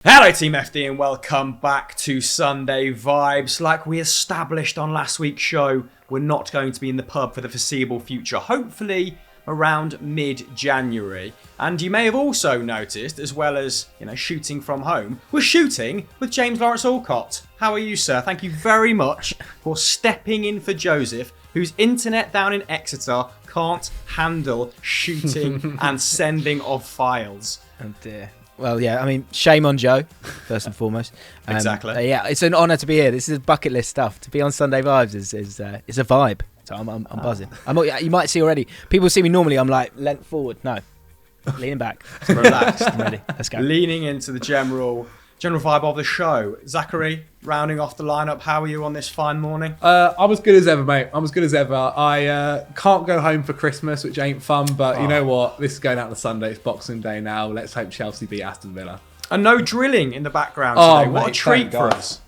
Hello Team FD and welcome back to Sunday Vibes. Like we established on last week's show, we're not going to be in the pub for the foreseeable future, hopefully around mid-January. And you may have also noticed, as well as, shooting from home, we're shooting with James Lawrence Alcott. How are you, sir? Thank you very much for stepping in for Joseph, whose internet down in Exeter can't handle shooting and sending of files. Oh dear. Well, yeah, I mean, shame on Joe, first and foremost. Exactly. Yeah, it's an honour to be here. This is bucket list stuff. To be on Sunday Vibes is a vibe. So I'm buzzing. You might see already. People see me normally, I'm like, leant forward. No, leaning back. Relaxed. I'm ready. Let's go. Leaning into the general vibe of the show. Zachary, rounding off the lineup, how are you on this fine morning? I'm as good as ever, mate. I'm as good as ever. I can't go home for Christmas, which ain't fun, but you know what? This is going out on a Sunday. It's Boxing Day now. Let's hope Chelsea beat Aston Villa. And no drilling in the background today. What mate, a treat for us.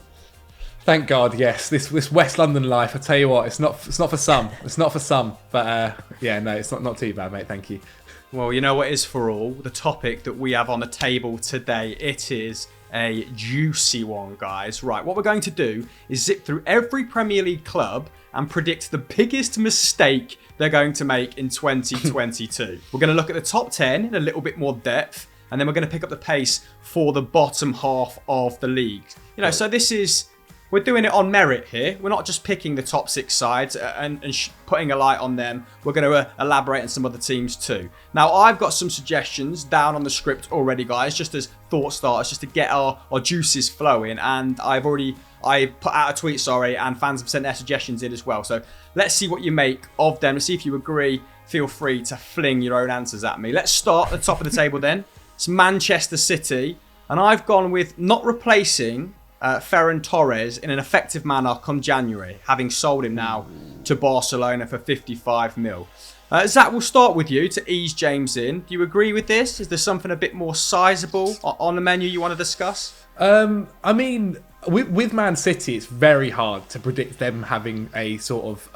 Thank God, yes. This West London life, I tell you what, it's not for some. It's not for some. But it's not too bad, mate. Thank you. Well, you know what is for all? The topic that we have on the table today, it is a juicy one, guys. Right, what we're going to do is zip through every Premier League club and predict the biggest mistake they're going to make in 2022. We're going to look at the top 10 in a little bit more depth, and then we're going to pick up the pace for the bottom half of the league. So we're doing it on merit here. We're not just picking the top 6 sides and putting a light on them. We're going to elaborate on some other teams too. Now, I've got some suggestions down on the script already, guys, just as thought starters, just to get our juices flowing. And I put out a tweet, and fans have sent their suggestions in as well. So let's see what you make of them. And see if you agree. Feel free to fling your own answers at me. Let's start at the top of the table then. It's Manchester City. And I've gone with not replacing Ferran Torres in an effective manner come January, having sold him now to Barcelona for 55 mil. Zach, we'll start with you to ease James in. Do you agree with this? Is there something a bit more sizable on the menu you want to discuss? I mean, with Man City, it's very hard to predict them having a sort of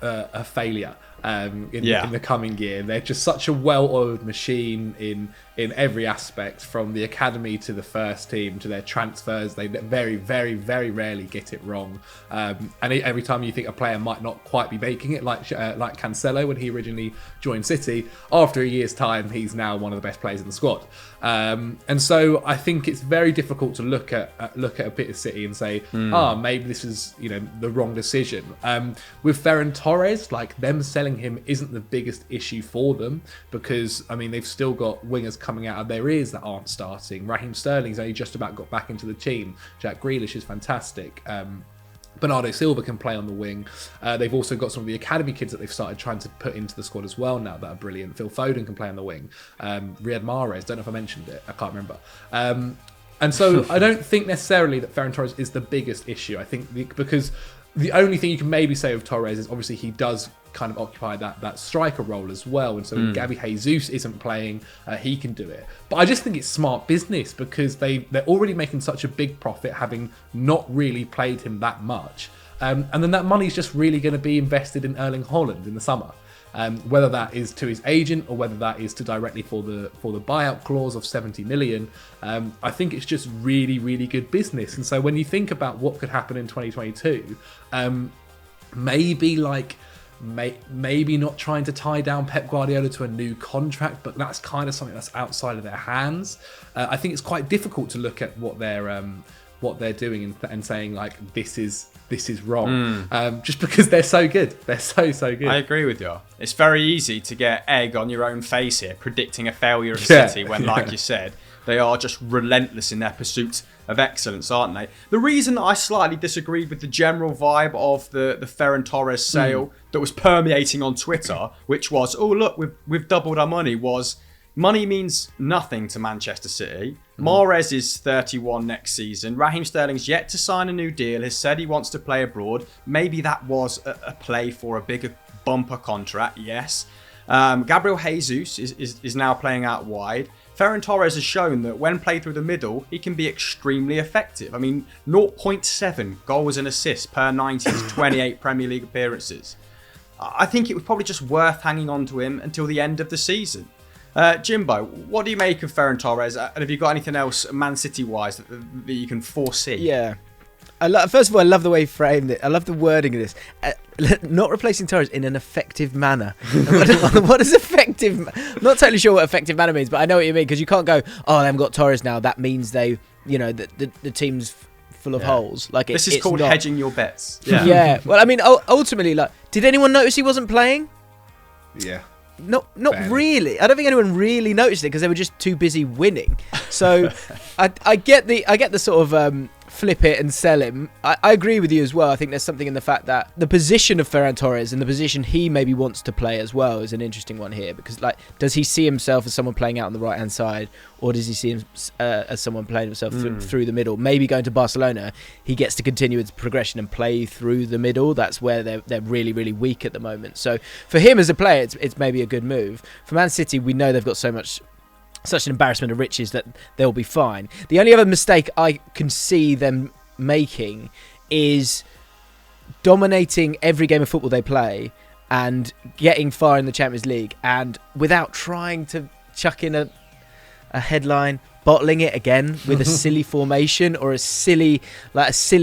a failure in the coming year. They're just such a well-oiled machine in every aspect, from the academy to the first team to their transfers. They very, very, very rarely get it wrong. And every time you think a player might not quite be making it, like Cancelo when he originally joined City, after a year's time, he's now one of the best players in the squad. And so I think it's very difficult to look at a bit of City and say, maybe this is the wrong decision. With Ferran Torres, like, them selling him isn't the biggest issue for them, because they've still got wingers coming out of their ears that aren't starting. Raheem Sterling's only just about got back into the team. Jack Grealish is fantastic. Bernardo Silva can play on the wing. They've also got some of the academy kids that they've started trying to put into the squad as well now that are brilliant. Phil Foden can play on the wing. Riyad Mahrez, don't know if I mentioned it. I can't remember. And so I don't think necessarily that Ferran Torres is the biggest issue. I think because the only thing you can maybe say of Torres is obviously he does kind of occupy that striker role as well, and so when Gabby Jesus isn't playing, he can do it. But I just think it's smart business, because they're already making such a big profit, having not really played him that much, and then that money is just really going to be invested in Erling Haaland in the summer. Whether that is to his agent or whether that is to directly for the buyout clause of 70 million, I think it's just really, really good business. And so when you think about what could happen in 2022, maybe not trying to tie down Pep Guardiola to a new contract, but that's kind of something that's outside of their hands. I think it's quite difficult to look at what they're doing and saying, like, this is wrong, just because they're so good. They're so good. I agree with you. It's very easy to get egg on your own face here, predicting a failure of City when, like you said, they are just relentless in their pursuit of excellence, aren't they? The reason I slightly disagreed with the general vibe of the Ferran Torres sale that was permeating on Twitter, which was, oh, look, we've doubled our money, was money means nothing to Manchester City. Mahrez is 31 next season. Raheem Sterling's yet to sign a new deal, has said he wants to play abroad. Maybe that was a play for a bigger bumper contract, yes. Gabriel Jesus is now playing out wide. Ferran Torres has shown that when played through the middle, he can be extremely effective. 0.7 goals and assists per 90 to 28 Premier League appearances. I think it was probably just worth hanging on to him until the end of the season. Jimbo, what do you make of Ferran Torres? And have you got anything else Man City wise that you can foresee? Yeah. First of all, I love the way he framed it. I love the wording of this. Not replacing Torres in an effective manner. What is effective? I'm not totally sure what effective manner means, but I know what you mean, because you can't go, oh, they haven't got Torres now. That means the team's full of holes. Like this is called hedging your bets. Yeah. Yeah. Well, I mean, ultimately, like, did anyone notice he wasn't playing? Yeah. Not really. I don't think anyone really noticed it because they were just too busy winning. So I get the sort of flip it and sell him. I agree with you as well. I think there's something in the fact that the position of Ferran Torres and the position he maybe wants to play as well is an interesting one here, because, like, does he see himself as someone playing out on the right hand side, or does he see him as someone playing himself through the middle? Maybe going to Barcelona, he gets to continue its progression and play through the middle. That's where they're really, really weak at the moment. So for him as a player, it's maybe a good move. For Man City, we know they've got such an embarrassment of riches that they'll be fine. The only other mistake I can see them making is dominating every game of football they play and getting far in the Champions League, and without trying to chuck in a headline, bottling it again with a silly formation or a silly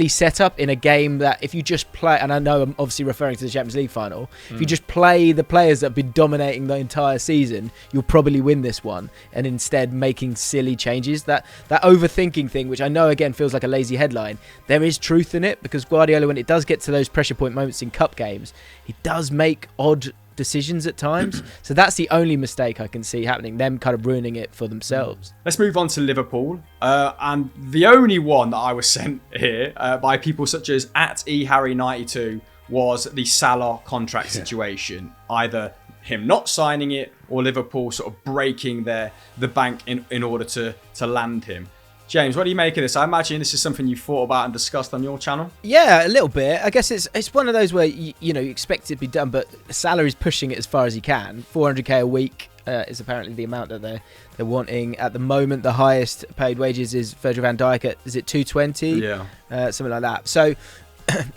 setup in a game that, if you just play, and I know I'm obviously referring to the Champions League final, if you just play the players that have been dominating the entire season, you'll probably win this one. And instead making silly changes, that overthinking thing, which I know again feels like a lazy headline, there is truth in it, because Guardiola, when it does get to those pressure point moments in cup games, he does make odd decisions at times. So that's the only mistake I can see happening, them kind of ruining it for themselves. Let's move on to Liverpool, and the only one that I was sent here by people such as @eharry92 was the Salah contract situation. Either him not signing it or Liverpool sort of breaking the bank in order to land him. James, what do you make of this? I imagine this is something you've thought about and discussed on your channel. Yeah, a little bit. I guess it's one of those where you expect it to be done, but Salah is pushing it as far as he can. 400k a week is apparently the amount that they're wanting at the moment. The highest paid wages is Virgil van Dijk at, is it 220? Yeah, something like that. So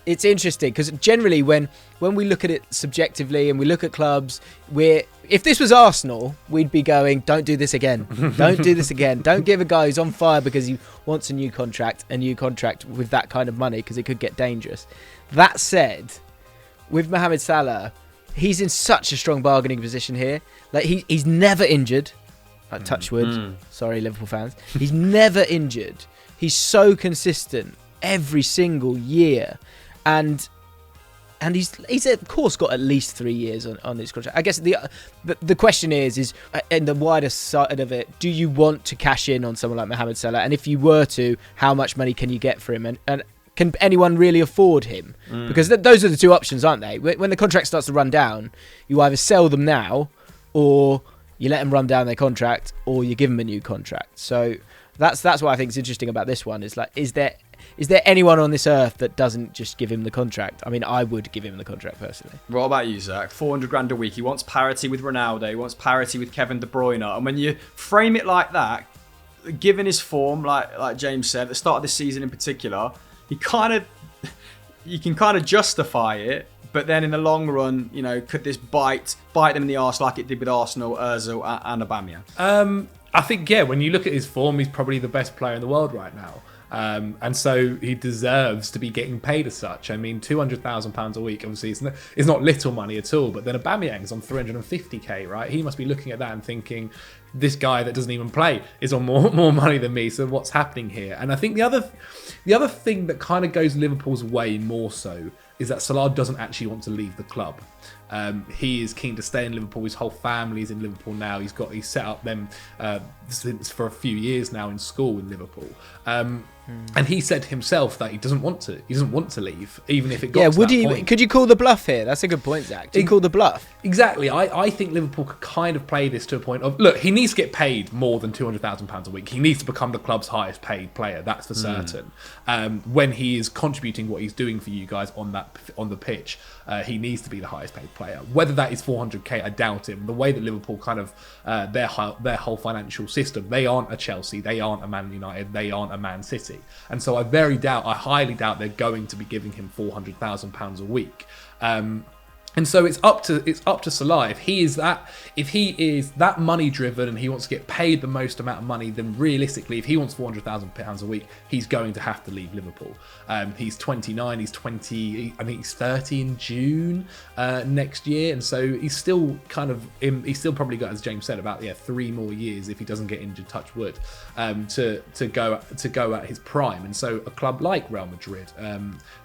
it's interesting, because generally when we look at it subjectively and we look at clubs, if this was Arsenal, we'd be going, don't do this again. Don't do this again. Don't give a guy who's on fire because he wants a new contract with that kind of money, because it could get dangerous. That said, with Mohamed Salah, he's in such a strong bargaining position here. Like, he's never injured. Like, touch wood. Sorry, Liverpool fans. He's never injured. He's so consistent every single year, and he's of course got at least 3 years on his contract. I guess the question is in the wider side of it, do you want to cash in on someone like Mohamed Salah? And if you were to, how much money can you get for him? And can anyone really afford him? Because those are the two options, aren't they? When the contract starts to run down, you either sell them now, or you let them run down their contract, or you give them a new contract. So that's what I think is interesting about this one. Is like, is there anyone on this earth that doesn't just give him the contract? I mean, I would give him the contract personally. What about you, Zach? 400 grand a week. He wants parity with Ronaldo. He wants parity with Kevin De Bruyne. And when you frame it like that, given his form, like James said, at the start of this season in particular, you can kind of justify it. But then in the long run, could this bite them in the arse like it did with Arsenal, Ozil and Aubameyang? I think, when you look at his form, he's probably the best player in the world right now. And so he deserves to be getting paid as such. I mean, £200,000 a week, obviously, is not little money at all. But then Aubameyang's on 350k, right? He must be looking at that and thinking, this guy that doesn't even play is on more money than me. So what's happening here? And I think the other thing that kind of goes Liverpool's way more so is that Salah doesn't actually want to leave the club. He is keen to stay in Liverpool. His whole family's in Liverpool now. He's set up them for a few years now in school in Liverpool. And he said himself that he doesn't want to. He doesn't want to leave, even if it got to that point. Could you call the bluff here? That's a good point, Zach. Do you call the bluff? Exactly. I think Liverpool could kind of play this to a point of, look, he needs to get paid more than £200,000 a week. He needs to become the club's highest paid player. That's for certain. When he is contributing what he's doing for you guys on the pitch, he needs to be the highest paid player. Whether that is 400k, I doubt it. The way that Liverpool kind of their whole financial system, they aren't a Chelsea, they aren't a Man United, they aren't a Man City. And so I highly doubt they're going to be giving him £400,000 a week. And so it's up to Salah. If he is that money driven and he wants to get paid the most amount of money, then realistically, if he wants £400,000 a week, he's going to have to leave Liverpool. He's 29. He's 20. I think he's 30 in June next year, and so he's still he's still probably got, as James said, about 3 more years if he doesn't get injured. Touch wood, to go at his prime. And so a club like Real Madrid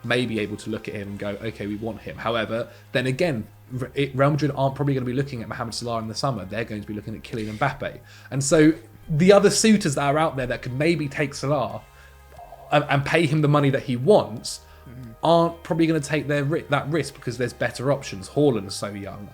may be able to look at him and go, okay, we want him. However, then again, Real Madrid aren't probably going to be looking at Mohamed Salah in the summer. They're going to be looking at Kylian Mbappe. And so the other suitors that are out there that could maybe take Salah and pay him the money that he wants aren't probably going to take that risk because there's better options. Haaland is so young,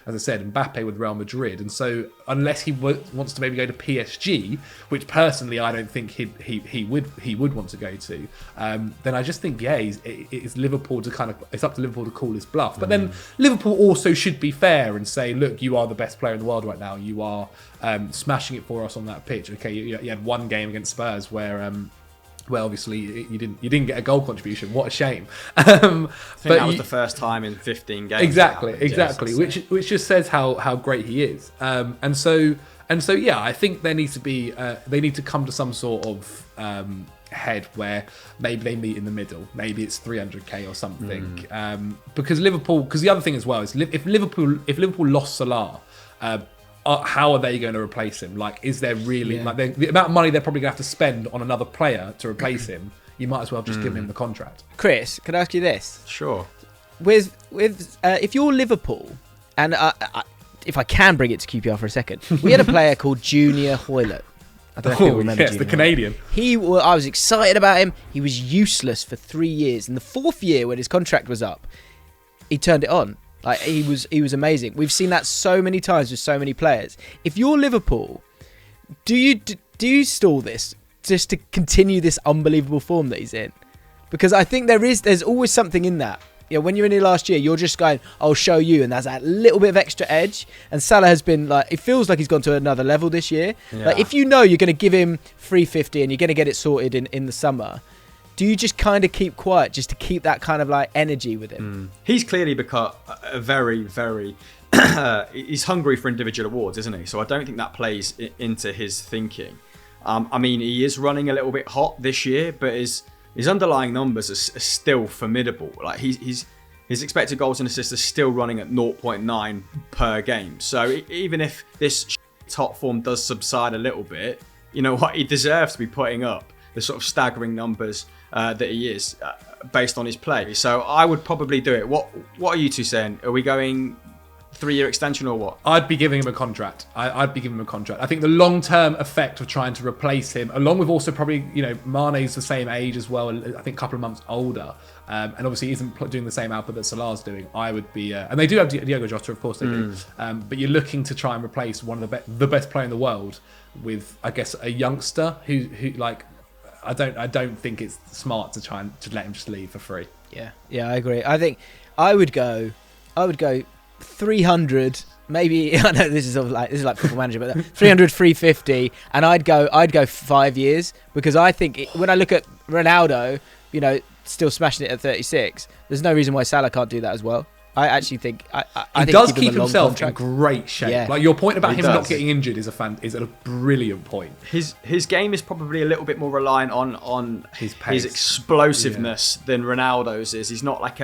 as I said, Mbappe with Real Madrid, and so unless he wants to maybe go to PSG, which personally I don't think he would want to go to, then I just think it's Liverpool to it's up to Liverpool to call his bluff. But then Liverpool also should be fair and say, look, you are the best player in the world right now. You are smashing it for us on that pitch. Okay, you had one game against Spurs where. Well, obviously, you didn't get a goal contribution. What a shame! I think that was the first time in 15 games. Exactly. Which just says how great he is. And so I think there needs to be they need to come to some sort of head where maybe they meet in the middle. Maybe it's 300k or something. Because the other thing as well is if Liverpool lost Salah. How are they going to replace him? Like, is there really the amount of money they're probably going to have to spend on another player to replace him? You might as well just give him the contract. Chris, can I ask you this? Sure. With if you're Liverpool, and if I can bring it to QPR for a second, we had a player called Junior Hoylett. I don't know if you remember. Yes, the Canadian. I was excited about him. He was useless for 3 years. In the 4th year, when his contract was up, he turned it on. Like he was amazing. We've seen that so many times with so many players. If you're Liverpool, do you stall this just to continue this unbelievable form that he's in? Because I think there's always something in that. When you're in here last year, you're just going, I'll show you, and there's that little bit of extra edge. And Salah has been it feels like he's gone to another level this year. Yeah. Like if you know you're going to give him 350 and you're going to get it sorted in the summer. Do you just kind of keep quiet just to keep that kind of energy with him? He's clearly become a very, very... he's hungry for individual awards, isn't he? So I don't think that plays into his thinking. I mean, he is running a little bit hot this year, but his underlying numbers are still formidable. Like his expected goals and assists are still running at 0.9 per game. So even if this top form does subside a little bit, you know what? He deserves to be putting up the sort of staggering numbers that he is based on his play. So I would probably do it. What are you two saying? Are we going 3-year extension or what? I'd be giving him a contract. I'd be giving him a contract. I think the long-term effect of trying to replace him, along with also probably, Mane's the same age as well, I think a couple of months older, and obviously he isn't doing the same output that Salah's doing. I would be, and they do have Diogo Jota, of course they do, but you're looking to try and replace one of the best player in the world with, I guess, a youngster who I don't think it's smart to try and to let him just leave for free. Yeah, I agree. I think I would go 300, maybe. I know this is like Football Manager, but 300, 350, and I'd go 5 years, because I think when I look at Ronaldo, still smashing it at 36, there's no reason why Salah can't do that as well. I actually think he does keep himself in great shape. Yeah. Like your point about him not getting injured is a brilliant point. His game is probably a little bit more reliant on his explosiveness than Ronaldo's is. He's not like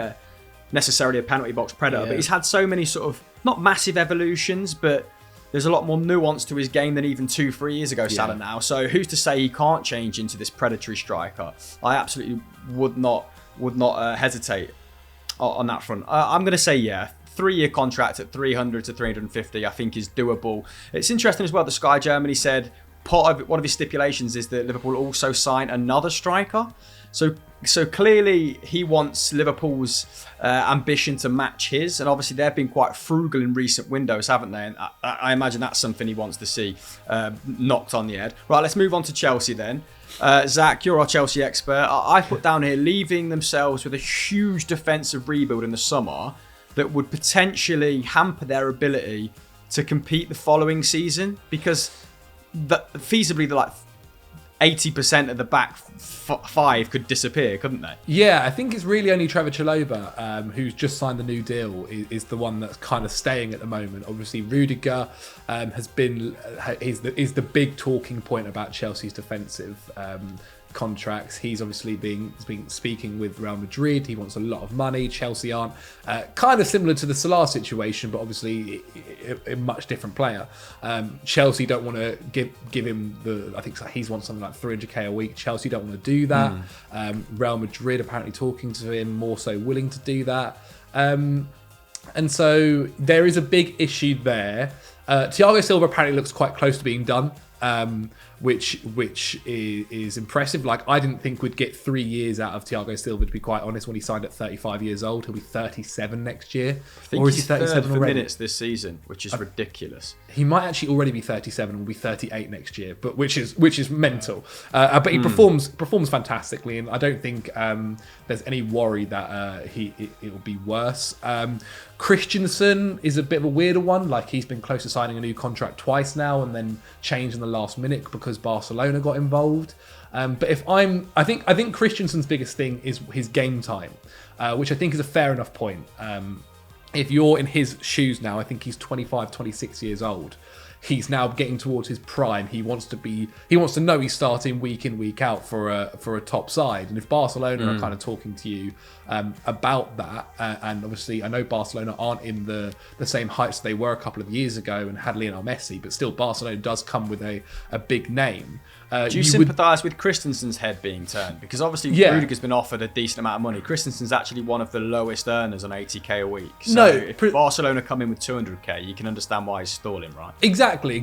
necessarily a penalty box predator, but he's had so many sort of not massive evolutions, but there's a lot more nuance to his game than even 2-3 years ago, Salah now. So who's to say he can't change into this predatory striker? I absolutely would not hesitate on that front. I'm going to say 3-year contract at 300 to 350 I think is doable. It's interesting as well that Sky Germany said one of his stipulations is that Liverpool also sign another striker. So clearly he wants Liverpool's ambition to match his, and obviously they've been quite frugal in recent windows, haven't they? And I imagine that's something he wants to see knocked on the head. Right, let's move on to Chelsea then. Zach, you're our Chelsea expert. I put down here leaving themselves with a huge defensive rebuild in the summer that would potentially hamper their ability to compete the following season, because feasibly 80% of the back five could disappear, couldn't they? Yeah, I think it's really only Trevor Chalobah, who's just signed the new deal, is the one that's kind of staying at the moment. Obviously, Rudiger is the big talking point about Chelsea's defensive contracts. He's obviously been speaking with Real Madrid. He wants a lot of money. Chelsea aren't. Kind of similar to the Salah situation, but obviously a much different player. Chelsea don't want to give him I think he wants something like 300k a week. Chelsea don't want to do that. Real Madrid apparently talking to him, more so willing to do that. And so there is a big issue there. Thiago Silva apparently looks quite close to being done. Which is impressive. Like, I didn't think we'd get 3 years out of Thiago Silva, to be quite honest, when he signed at 35 years old. He'll be 37 next year. I think or is he 37 for minutes this season, which is ridiculous. He might actually already be 37 and will be 38 next year, but which is mental. But he performs fantastically, and I don't think there's any worry that it'll be worse. Christensen is a bit of a weirder one. Like, he's been close to signing a new contract twice now, and then changed in the last minute because Barcelona got involved. But I think Christensen's biggest thing is his game time, which I think is a fair enough point. If you're in his shoes now, I think he's 25, 26 years old. He's now getting towards his prime. He wants to know he's starting week in, week out for a top side. And if Barcelona are kind of talking to you about that, and obviously I know Barcelona aren't in the same heights they were a couple of years ago and had Lionel Messi, but still Barcelona does come with a big name. Do you sympathise with Christensen's head being turned? Because obviously Rudiger's been offered a decent amount of money. Christensen's actually one of the lowest earners on 80k a week. So if Barcelona come in with 200k, you can understand why he's stalling, right? Exactly.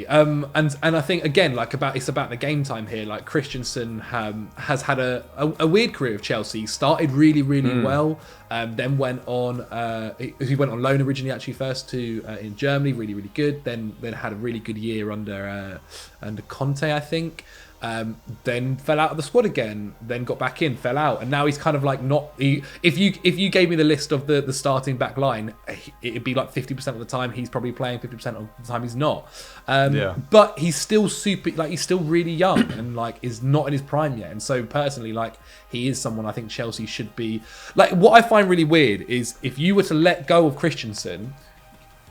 And I think, again, it's about the game time here. Like, Christensen has had a weird career with Chelsea. He started really well, then went on he went on loan originally, actually, first to in Germany, really good. Then had a really good year under Conte, I think. Then fell out of the squad again, then got back in, fell out, and now he's kind of like not. If you gave me the list of the starting back line, it'd be like 50% of the time he's probably playing, 50% of the time he's not. But he's still he's still really young and like is not in his prime yet. And so personally, like, he is someone I think Chelsea should be. Like, what I find really weird is if you were to let go of Christensen,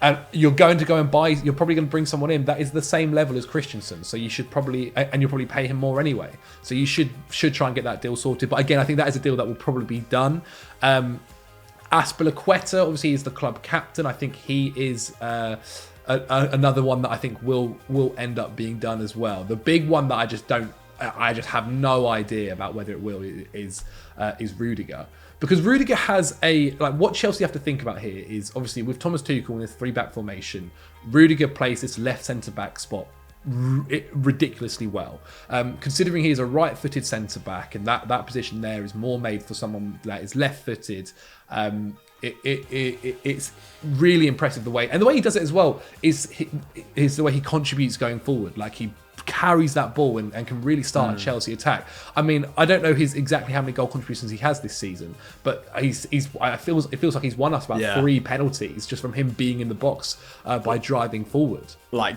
and you're going to go and buy, you're probably going to bring someone in that is the same level as Christensen. So you should probably, and you'll probably pay him more anyway. So you should try and get that deal sorted. But again, I think that is a deal that will probably be done. Aspilicueta, obviously, is the club captain. I think he is another one that I think will end up being done as well. The big one that I just have no idea about whether it will is Rudiger. Because Rudiger has what Chelsea have to think about here is, obviously, with Thomas Tuchel in this 3-back formation, Rudiger plays this left centre-back spot ridiculously well. Considering he is a right-footed centre-back, and that position there is more made for someone that is left-footed, it's really impressive the way he does it as well is the way he contributes going forward. Like, he carries that ball and can really start a Chelsea attack. I mean, I don't know exactly how many goal contributions he has this season, but it feels like he's won us about 3 penalties just from him being in the box by driving forward. Like,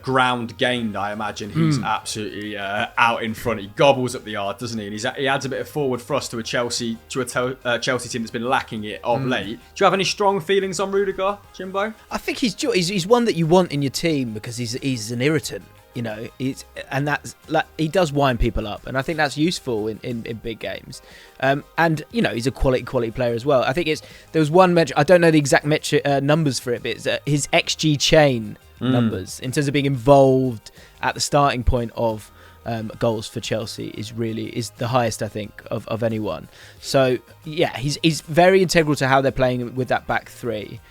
ground gained, I imagine he's absolutely out in front. He gobbles up the yard, doesn't he? And he adds a bit of forward thrust to a Chelsea team that's been lacking it of late. Do you have any strong feelings on Rudiger, Jimbo? I think he's one that you want in your team because he's an irritant. You know, that's like, he does wind people up, and I think that's useful in big games. And you know, he's a quality player as well. I think there was one metric, I don't know the exact numbers for it, but it's his XG chain numbers in terms of being involved at the starting point of goals for Chelsea is the highest, I think, of anyone. So yeah, he's very integral to how they're playing with that back three.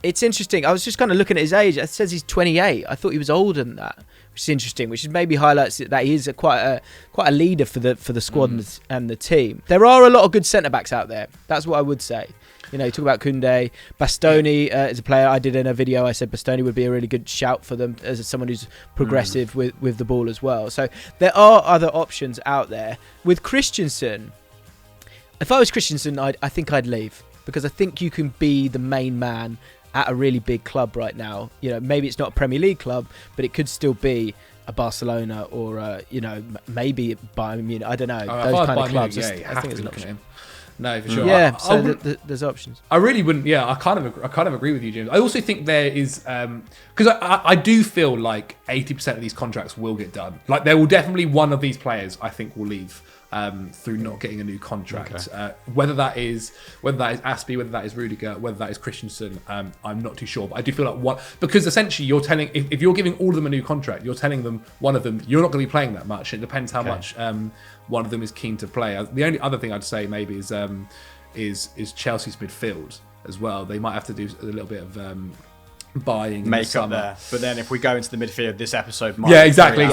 It's interesting. I was just kind of looking at his age. It says he's 28. I thought he was older than that, which is interesting. Which maybe highlights that he is quite a leader for the squad and the team. There are a lot of good centre backs out there. That's what I would say. You know, you talk about Koundé, Bastoni is a player. I did in a video. I said Bastoni would be a really good shout for them as someone who's progressive with the ball as well. So there are other options out there. With Christensen, if I was Christensen, I think I'd leave, because I think you can be the main man at a really big club right now. You know, maybe it's not a Premier League club, but it could still be a Barcelona or maybe Bayern Munich. I don't know, Oh, those kind of Bayern clubs. Munich, yeah, I think it's an looking at option. him. No, for sure. Yeah, I there's options. I really wouldn't. Yeah, I kind of agree with you, James. I also think there is because I do feel like 80% of these contracts will get done. Like there will definitely one of these players I think will leave through not getting a new contract. Okay. Whether that is Aspie, whether that is Rudiger, whether that is Christensen, I'm not too sure. But I do feel like one, because essentially you're telling, if you're giving all of them a new contract, you're telling them one of them you're not going to be playing that much. It depends how much one of them is keen to play. The only other thing I'd say maybe is Chelsea's midfield as well. They might have to do a little bit of buying make up there. But then if we go into the midfield, this episode might exactly.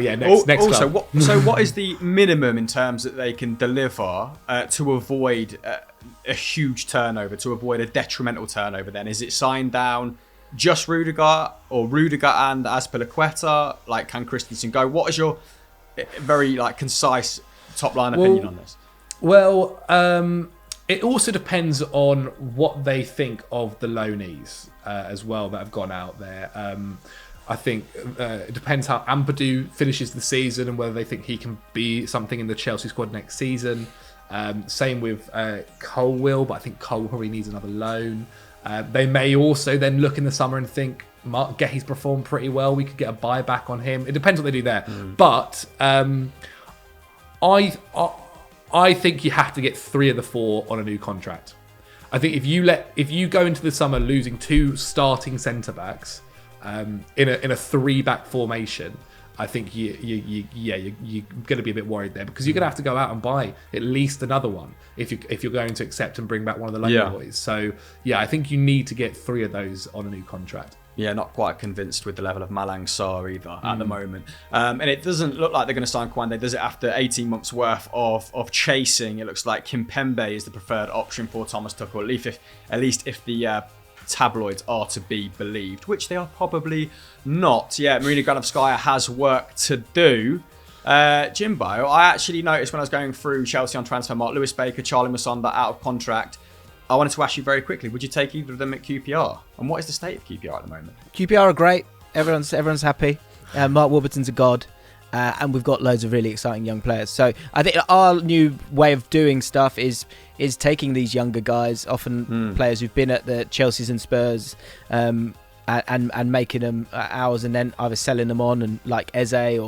Yeah, next also, club. what is the minimum in terms that they can deliver to avoid a huge turnover, to avoid a detrimental turnover? Then is it signed down just Rudiger or Rudiger and Azpilicueta? Like, can Christensen go? What is your very concise top line opinion on this? Well, it also depends on what they think of the loanees as well that have gone out there. I think it depends how Ampadu finishes the season and whether they think he can be something in the Chelsea squad next season. Same with Colwill, but I think Cole probably needs another loan. They may also then look in the summer and think, Mark Gehi's performed pretty well, we could get a buyback on him. It depends what they do there. But I think you have to get 3 of the 4 on a new contract. I think if you go into the summer losing 2 starting centre backs in a 3-back formation, I think you're going to be a bit worried there, because you're going to have to go out and buy at least another one if you're going to accept and bring back one of the loan boys. So I think you need to get 3 of those on a new contract. Yeah, not quite convinced with the level of Malang Sarr either at the moment. And it doesn't look like they're going to sign Kwande, does it, after 18 months worth of chasing? It looks like Kimpembe is the preferred option for Thomas Tuchel, at least if the tabloids are to be believed, which they are probably not. Yeah, Marina Granovskaya has work to do. Jimbo, I actually noticed when I was going through Chelsea on Transfermarkt, Lewis Baker, Charlie Musonda out of contract. I wanted to ask you very quickly, would you take either of them at QPR? And what is the state of QPR at the moment? QPR are great. Everyone's happy. Mark Warburton's a god. And we've got loads of really exciting young players. So I think our new way of doing stuff is taking these younger guys, often players who've been at the Chelseas and Spurs, and making them ours, and then either selling them on, and like Eze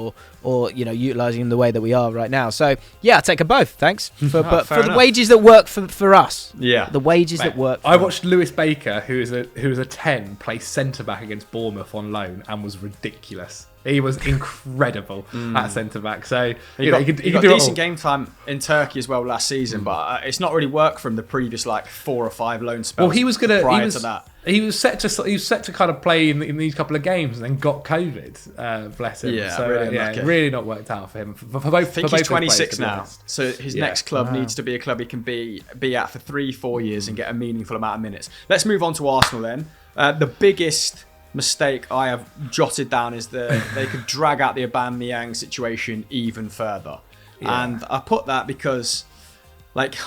or utilising them the way that we are right now. So yeah, I'll take them both. Thanks for the wages that work for us. Yeah, the wages that work. I watched Lewis Baker, who is a 10, play centre back against Bournemouth on loan, and was ridiculous. He was incredible at centre back. So he got decent game time in Turkey as well last season, but it's not really worked from the previous 4 or 5 loan spells. Well, he was to that. He was set to kind of play in these couple of games, and then got COVID. Bless him. Yeah, so really not worked out for him. For both, I think he's 26 players, now, so his next club needs to be a club he can be at for 3-4 years and get a meaningful amount of minutes. Let's move on to Arsenal then. The biggest mistake I have jotted down is that they could drag out the Aubameyang situation even further. And I put that because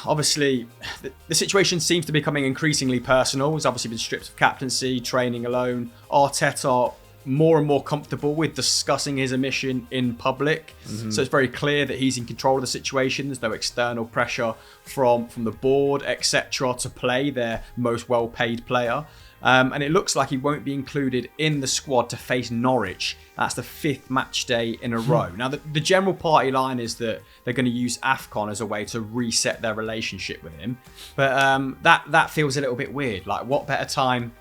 obviously the situation seems to be becoming increasingly personal. He's obviously been stripped of captaincy, training alone. Arteta more and more comfortable with discussing his omission in public. So it's very clear that he's in control of the situation. There's no external pressure from the board, etc., to play their most well-paid player. And it looks like he won't be included in the squad to face Norwich. That's the 5th match day in a row. Now, the general party line is that they're going to use AFCON as a way to reset their relationship with him. But that feels a little bit weird. What better time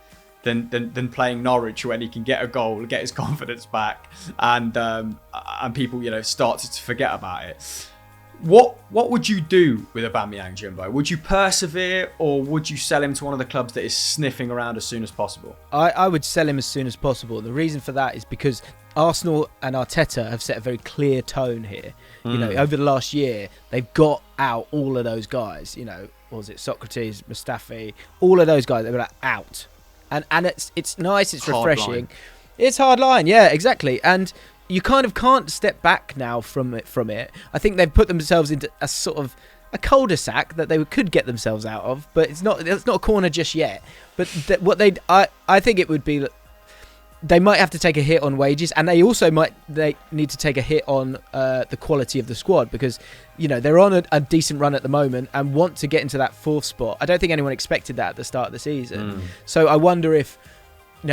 than playing Norwich, when he can get a goal, get his confidence back, and people start to forget about it. What would you do with Aubameyang, Jimbo? Would you persevere, or would you sell him to one of the clubs that is sniffing around as soon as possible? I would sell him as soon as possible. The reason for that is because Arsenal and Arteta have set a very clear tone here. Over the last year, they've got out all of those guys. What was it, Socrates, Mustafi, all of those guys, they were out. And it's nice, it's refreshing. It's hard line, yeah, exactly. And you kind of can't step back now from it. I think they've put themselves into a sort of a cul-de-sac that they could get themselves out of, but it's not a corner just yet. But I think it would be they might have to take a hit on wages, and they need to take a hit on the quality of the squad, because they're on a decent run at the moment and want to get into that 4th spot. I don't think anyone expected that at the start of the season. So I wonder if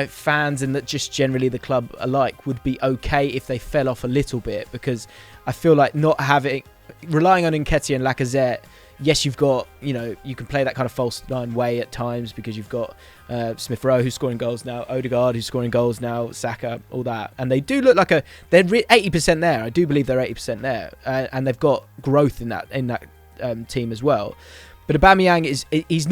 fans and that just generally the club alike would be okay if they fell off a little bit, because I feel like relying on Nketiah and Lacazette. Yes, you've got, you can play that kind of false nine way at times, because you've got Smith Rowe who's scoring goals now, Odegaard who's scoring goals now, Saka, all that. And they do look like they're 80% there. I do believe they're 80% there. And they've got growth in that team as well. But Aubameyang he's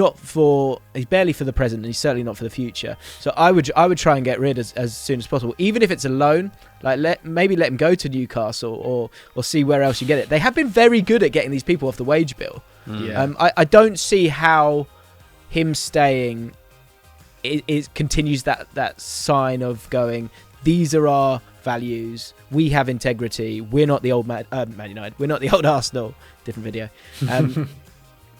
barely for the present, and he's certainly not for the future. So I would try and get rid as soon as possible, even if it's a loan. Like maybe let him go to Newcastle or see where else you get it. They have been very good at getting these people off the wage bill. Yeah. I don't see how him staying continues that sign of going, these are our values, we have integrity, we're not the old Man United, we're not the old Arsenal. Different video.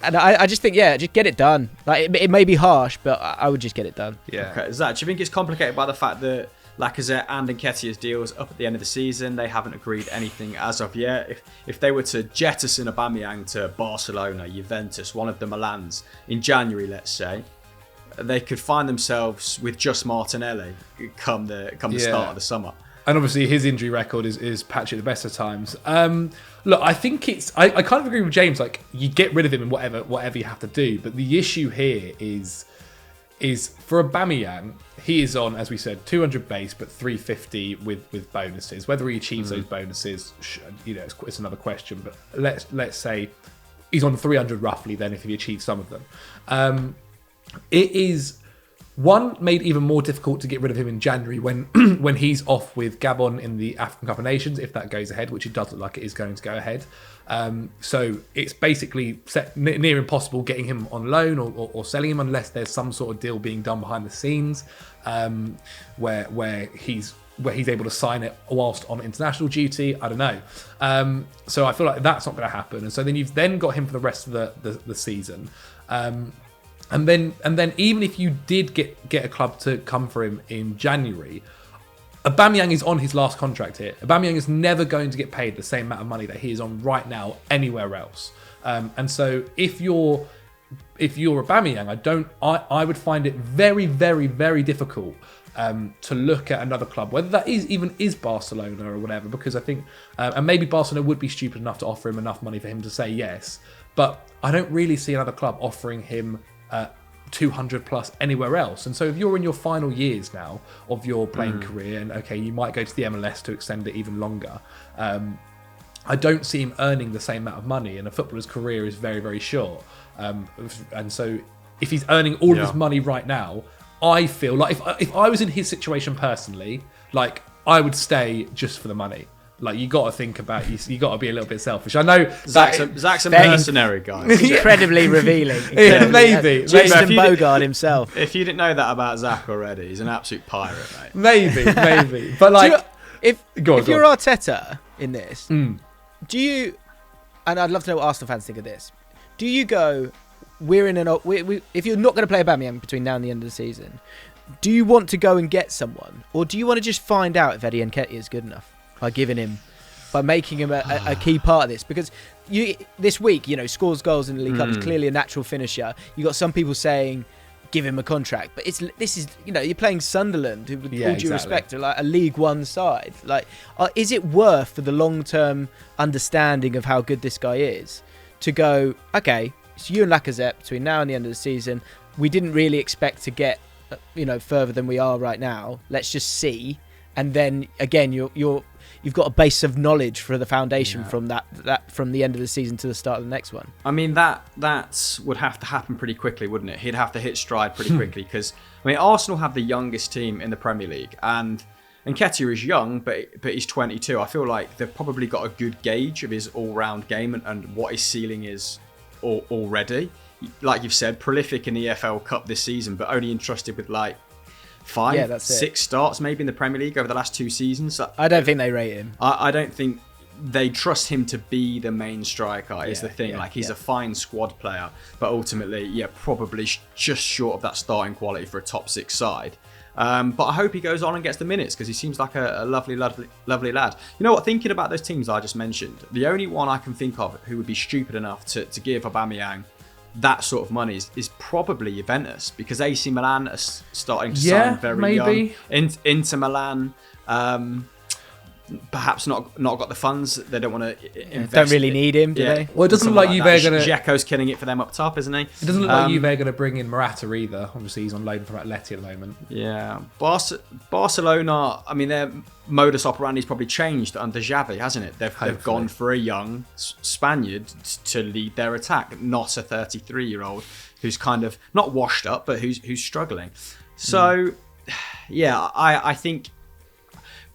And I just think, just get it done. Like it may be harsh, but I would just get it done. Yeah. Okay. Zach, do you think it's complicated by the fact that Lacazette and Nketiah's deals up at the end of the season? They haven't agreed anything as of yet. If they were to jettison Aubameyang to Barcelona, Juventus, one of the Milans in January, let's say, they could find themselves with just Martinelli come the start of the summer. And obviously his injury record is patchy at the best of times. Look, I think I kind of agree with James. Like, you get rid of him in whatever you have to do. But the issue here is for Aubameyang, he is on, as we said, 200 base, but 350 with bonuses. Whether he achieves those bonuses, it's another question. But let's say he's on 300 roughly. Then, if he achieves some of them, it is made even more difficult to get rid of him in January when he's off with Gabon in the African Cup of Nations, if that goes ahead, which it does look like it is going to go ahead. So it's basically near impossible getting him on loan or selling him, unless there's some sort of deal being done behind the scenes, where he's able to sign it whilst on international duty. I don't know. So I feel like that's not going to happen. And so then you've got him for the rest of the season. And then even if you did get a club to come for him in January, Aubameyang is on his last contract here. Aubameyang is never going to get paid the same amount of money that he is on right now anywhere else. And so if you're Aubameyang, I would find it very, very, very difficult to look at another club, whether that is Barcelona or whatever, because I think, and maybe Barcelona would be stupid enough to offer him enough money for him to say yes, but I don't really see another club offering him 200 plus anywhere else. And so if you're in your final years now of your playing career, and okay, you might go to the MLS to extend it even longer, I don't see him earning the same amount of money, and a footballer's career is very, very short. And so if he's earning all of his money right now, I feel like if I was in his situation personally, like, I would stay just for the money. Like, you got to think about, you got to be a little bit selfish. I know Zach's a mercenary guy. Incredibly revealing. Maybe. Jason Bogard himself. If you didn't know that about Zach already, he's an absolute pirate, mate. Maybe. But like, if you're Arteta in this, do you? And I'd love to know what Arsenal fans think of this. Do you go? If you're not going to play Aubameyang between now and the end of the season, do you want to go and get someone, or do you want to just find out if Eddie Nketiah is good enough by making him a key part of this? Because this week, scores goals in the League Cup, is clearly a natural finisher. You got some people saying give him a contract, but this is you're playing Sunderland, who, with all due respect, are like a League One side. Like, is it worth, for the long term understanding of how good this guy is, to go, okay, it's you and Lacazette between now and the end of the season. We didn't really expect to get further than we are right now. Let's just see. And then again, you've got a base of knowledge for the foundation from that from the end of the season to the start of the next one. I mean, that would have to happen pretty quickly, wouldn't it? He'd have to hit stride pretty quickly, because Arsenal have the youngest team in the Premier League, and Nketiah is young, but he's 22. I feel like they've probably got a good gauge of his all-round game and what his ceiling is already. Like you've said, prolific in the EFL Cup this season, but only entrusted with like 6 starts maybe in the Premier League over the last 2 seasons. I don't think they rate him. I don't think they trust him to be the main striker, is the thing. He's a fine squad player, but ultimately, probably just short of that starting quality for a top 6 side. But I hope he goes on and gets the minutes because he seems like a lovely lad. You know what? Thinking about those teams I just mentioned, the only one I can think of who would be stupid enough to give Aubameyang that sort of money is probably Juventus, because AC Milan are starting to sign very young. Inter Milan, perhaps not got the funds. They don't want to invest. Don't really need him, do they? Well, it doesn't look like Juve are going to... Dzeko's killing it for them up top, isn't he? It doesn't look like Juve are going to bring in Morata either. Obviously, he's on loan from Atleti at the moment. Yeah. Barcelona, I mean, their modus operandi has probably changed under Xavi, hasn't it? They've gone for a young Spaniard to lead their attack, not a 33-year-old who's kind of not washed up, but who's struggling. So, yeah, I think...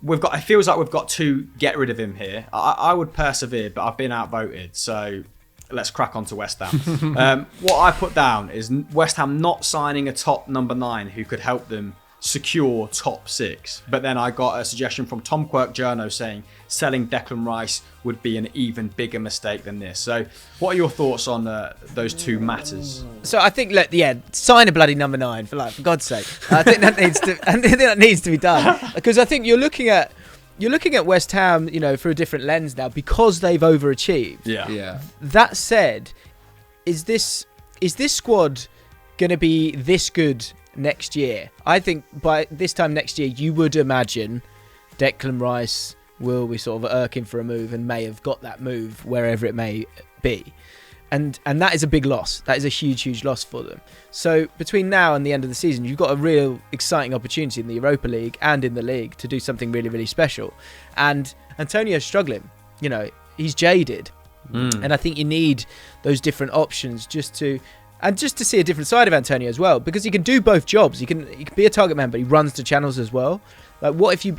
it feels like we've got to get rid of him here. I would persevere, but I've been outvoted. So let's crack on to West Ham. What I put down is West Ham not signing a top number 9 who could help them secure top 6. But then I got a suggestion from Tom Quirk Journo saying selling Declan Rice would be an even bigger mistake than this. So what are your thoughts on those two matters? So I think, sign a bloody number 9 for God's sake. I think that needs to be done, because I think you're looking at West Ham, through a different lens now because they've overachieved. Yeah. That said, is this squad going to be this good next year? I think by this time next year, you would imagine Declan Rice will be sort of irking for a move and may have got that move wherever it may be. And that is a big loss. That is a huge loss for them. So between now and the end of the season, you've got a real exciting opportunity in the Europa League and in the league to do something really, really special. And Antonio's struggling. He's jaded. And I think you need those different options just to see a different side of Antonio as well, because he can do both jobs. He can be a target man, but he runs to channels as well. Like, what if you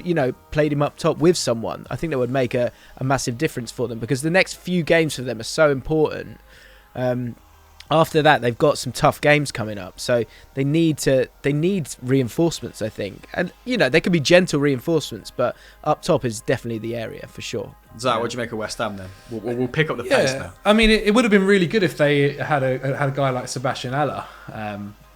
played him up top with someone? I think that would make a massive difference for them, because the next few games for them are so important. After that, they've got some tough games coming up, so they need reinforcements, I think. And they can be gentle reinforcements, but up top is definitely the area for sure. Zach, what do you make of West Ham then? We'll pick up the pace now. I mean, it would have been really good if they had a guy like Sebastian Haller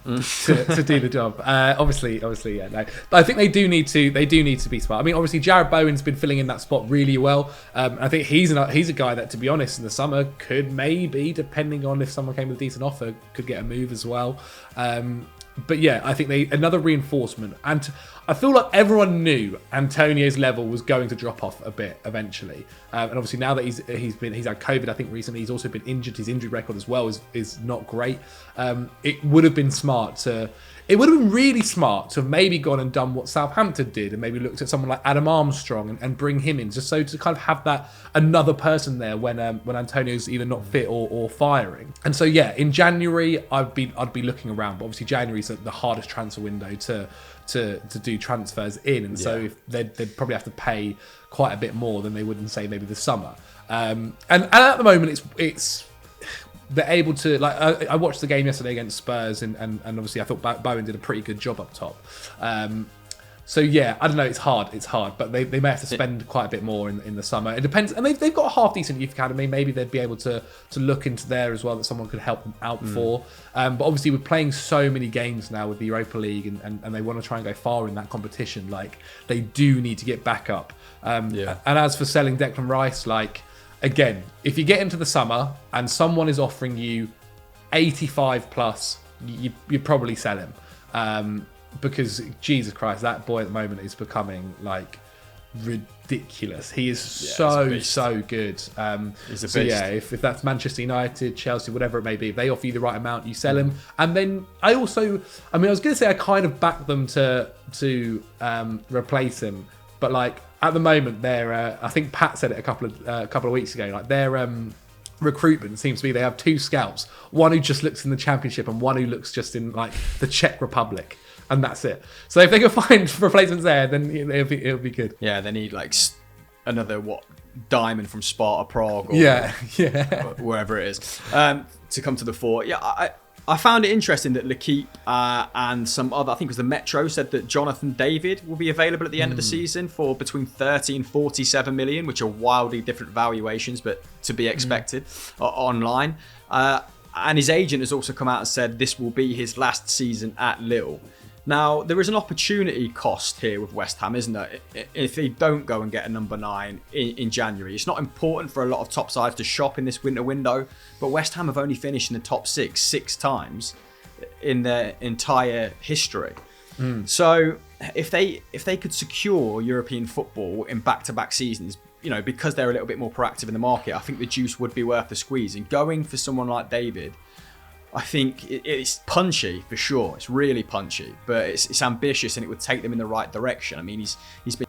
to do the job. Obviously, yeah. No. But I think they do need to be smart. I mean, obviously, Jared Bowen's been filling in that spot really well. I think he's a guy that, to be honest, in the summer could maybe, depending on if someone came with a decent offer, could get a move as well. But yeah, I think another reinforcement, and I feel like everyone knew Antonio's level was going to drop off a bit eventually. And obviously now that he's had COVID, I think recently he's also been injured. His injury record as well is not great. It would have been really smart to have maybe gone and done what Southampton did and maybe looked at someone like Adam Armstrong and bring him in, just so to kind of have that another person there when Antonio's either not fit or firing. And so yeah, in January I'd be looking around, but obviously January's the hardest transfer window to do transfers in, and so if they'd probably have to pay quite a bit more than they would in, say, maybe the summer. And at the moment it's they're able to, I watched the game yesterday against Spurs, and obviously I thought Bowen did a pretty good job up top. So yeah, I don't know, it's hard, but they may have to spend quite a bit more in the summer. It depends, and they've got a half decent youth academy. Maybe they'd be able to look into there as well, that someone could help them out for. But obviously we're playing so many games now with the Europa League, and they want to try and go far in that competition. They do need to get back up. And as for selling Declan Rice, again, if you get into the summer and someone is offering you 85 plus, you probably sell him. Because Jesus Christ, that boy at the moment is becoming ridiculous. He is so good. He's a beast. So yeah, if that's Manchester United, Chelsea, whatever it may be, if they offer you the right amount, you sell him. And then I was going to say I kind of backed them to replace him, but at the moment they're I think Pat said it a couple of weeks ago, their recruitment seems to be they have 2 scouts, one who just looks in the Championship and one who looks just in the Czech Republic. And that's it. So if they can find replacements there, then it'll be good. Yeah, they need another diamond from Sparta Prague or wherever it is to come to the fore. Yeah, I found it interesting that L'Equipe and some other, I think it was the Metro, said that Jonathan David will be available at the end of the season for between 30 and 47 million, which are wildly different valuations, but to be expected online. And his agent has also come out and said this will be his last season at Lille. Now, there is an opportunity cost here with West Ham, isn't there? If they don't go and get a number 9 in January. It's not important for a lot of top sides to shop in this winter window, but West Ham have only finished in the top 6 times in their entire history. So if they could secure European football in back-to-back seasons, because they're a little bit more proactive in the market, I think the juice would be worth the squeeze. And going for someone like David, I think it's punchy for sure. It's really punchy, but it's ambitious, and it would take them in the right direction. I mean, he's been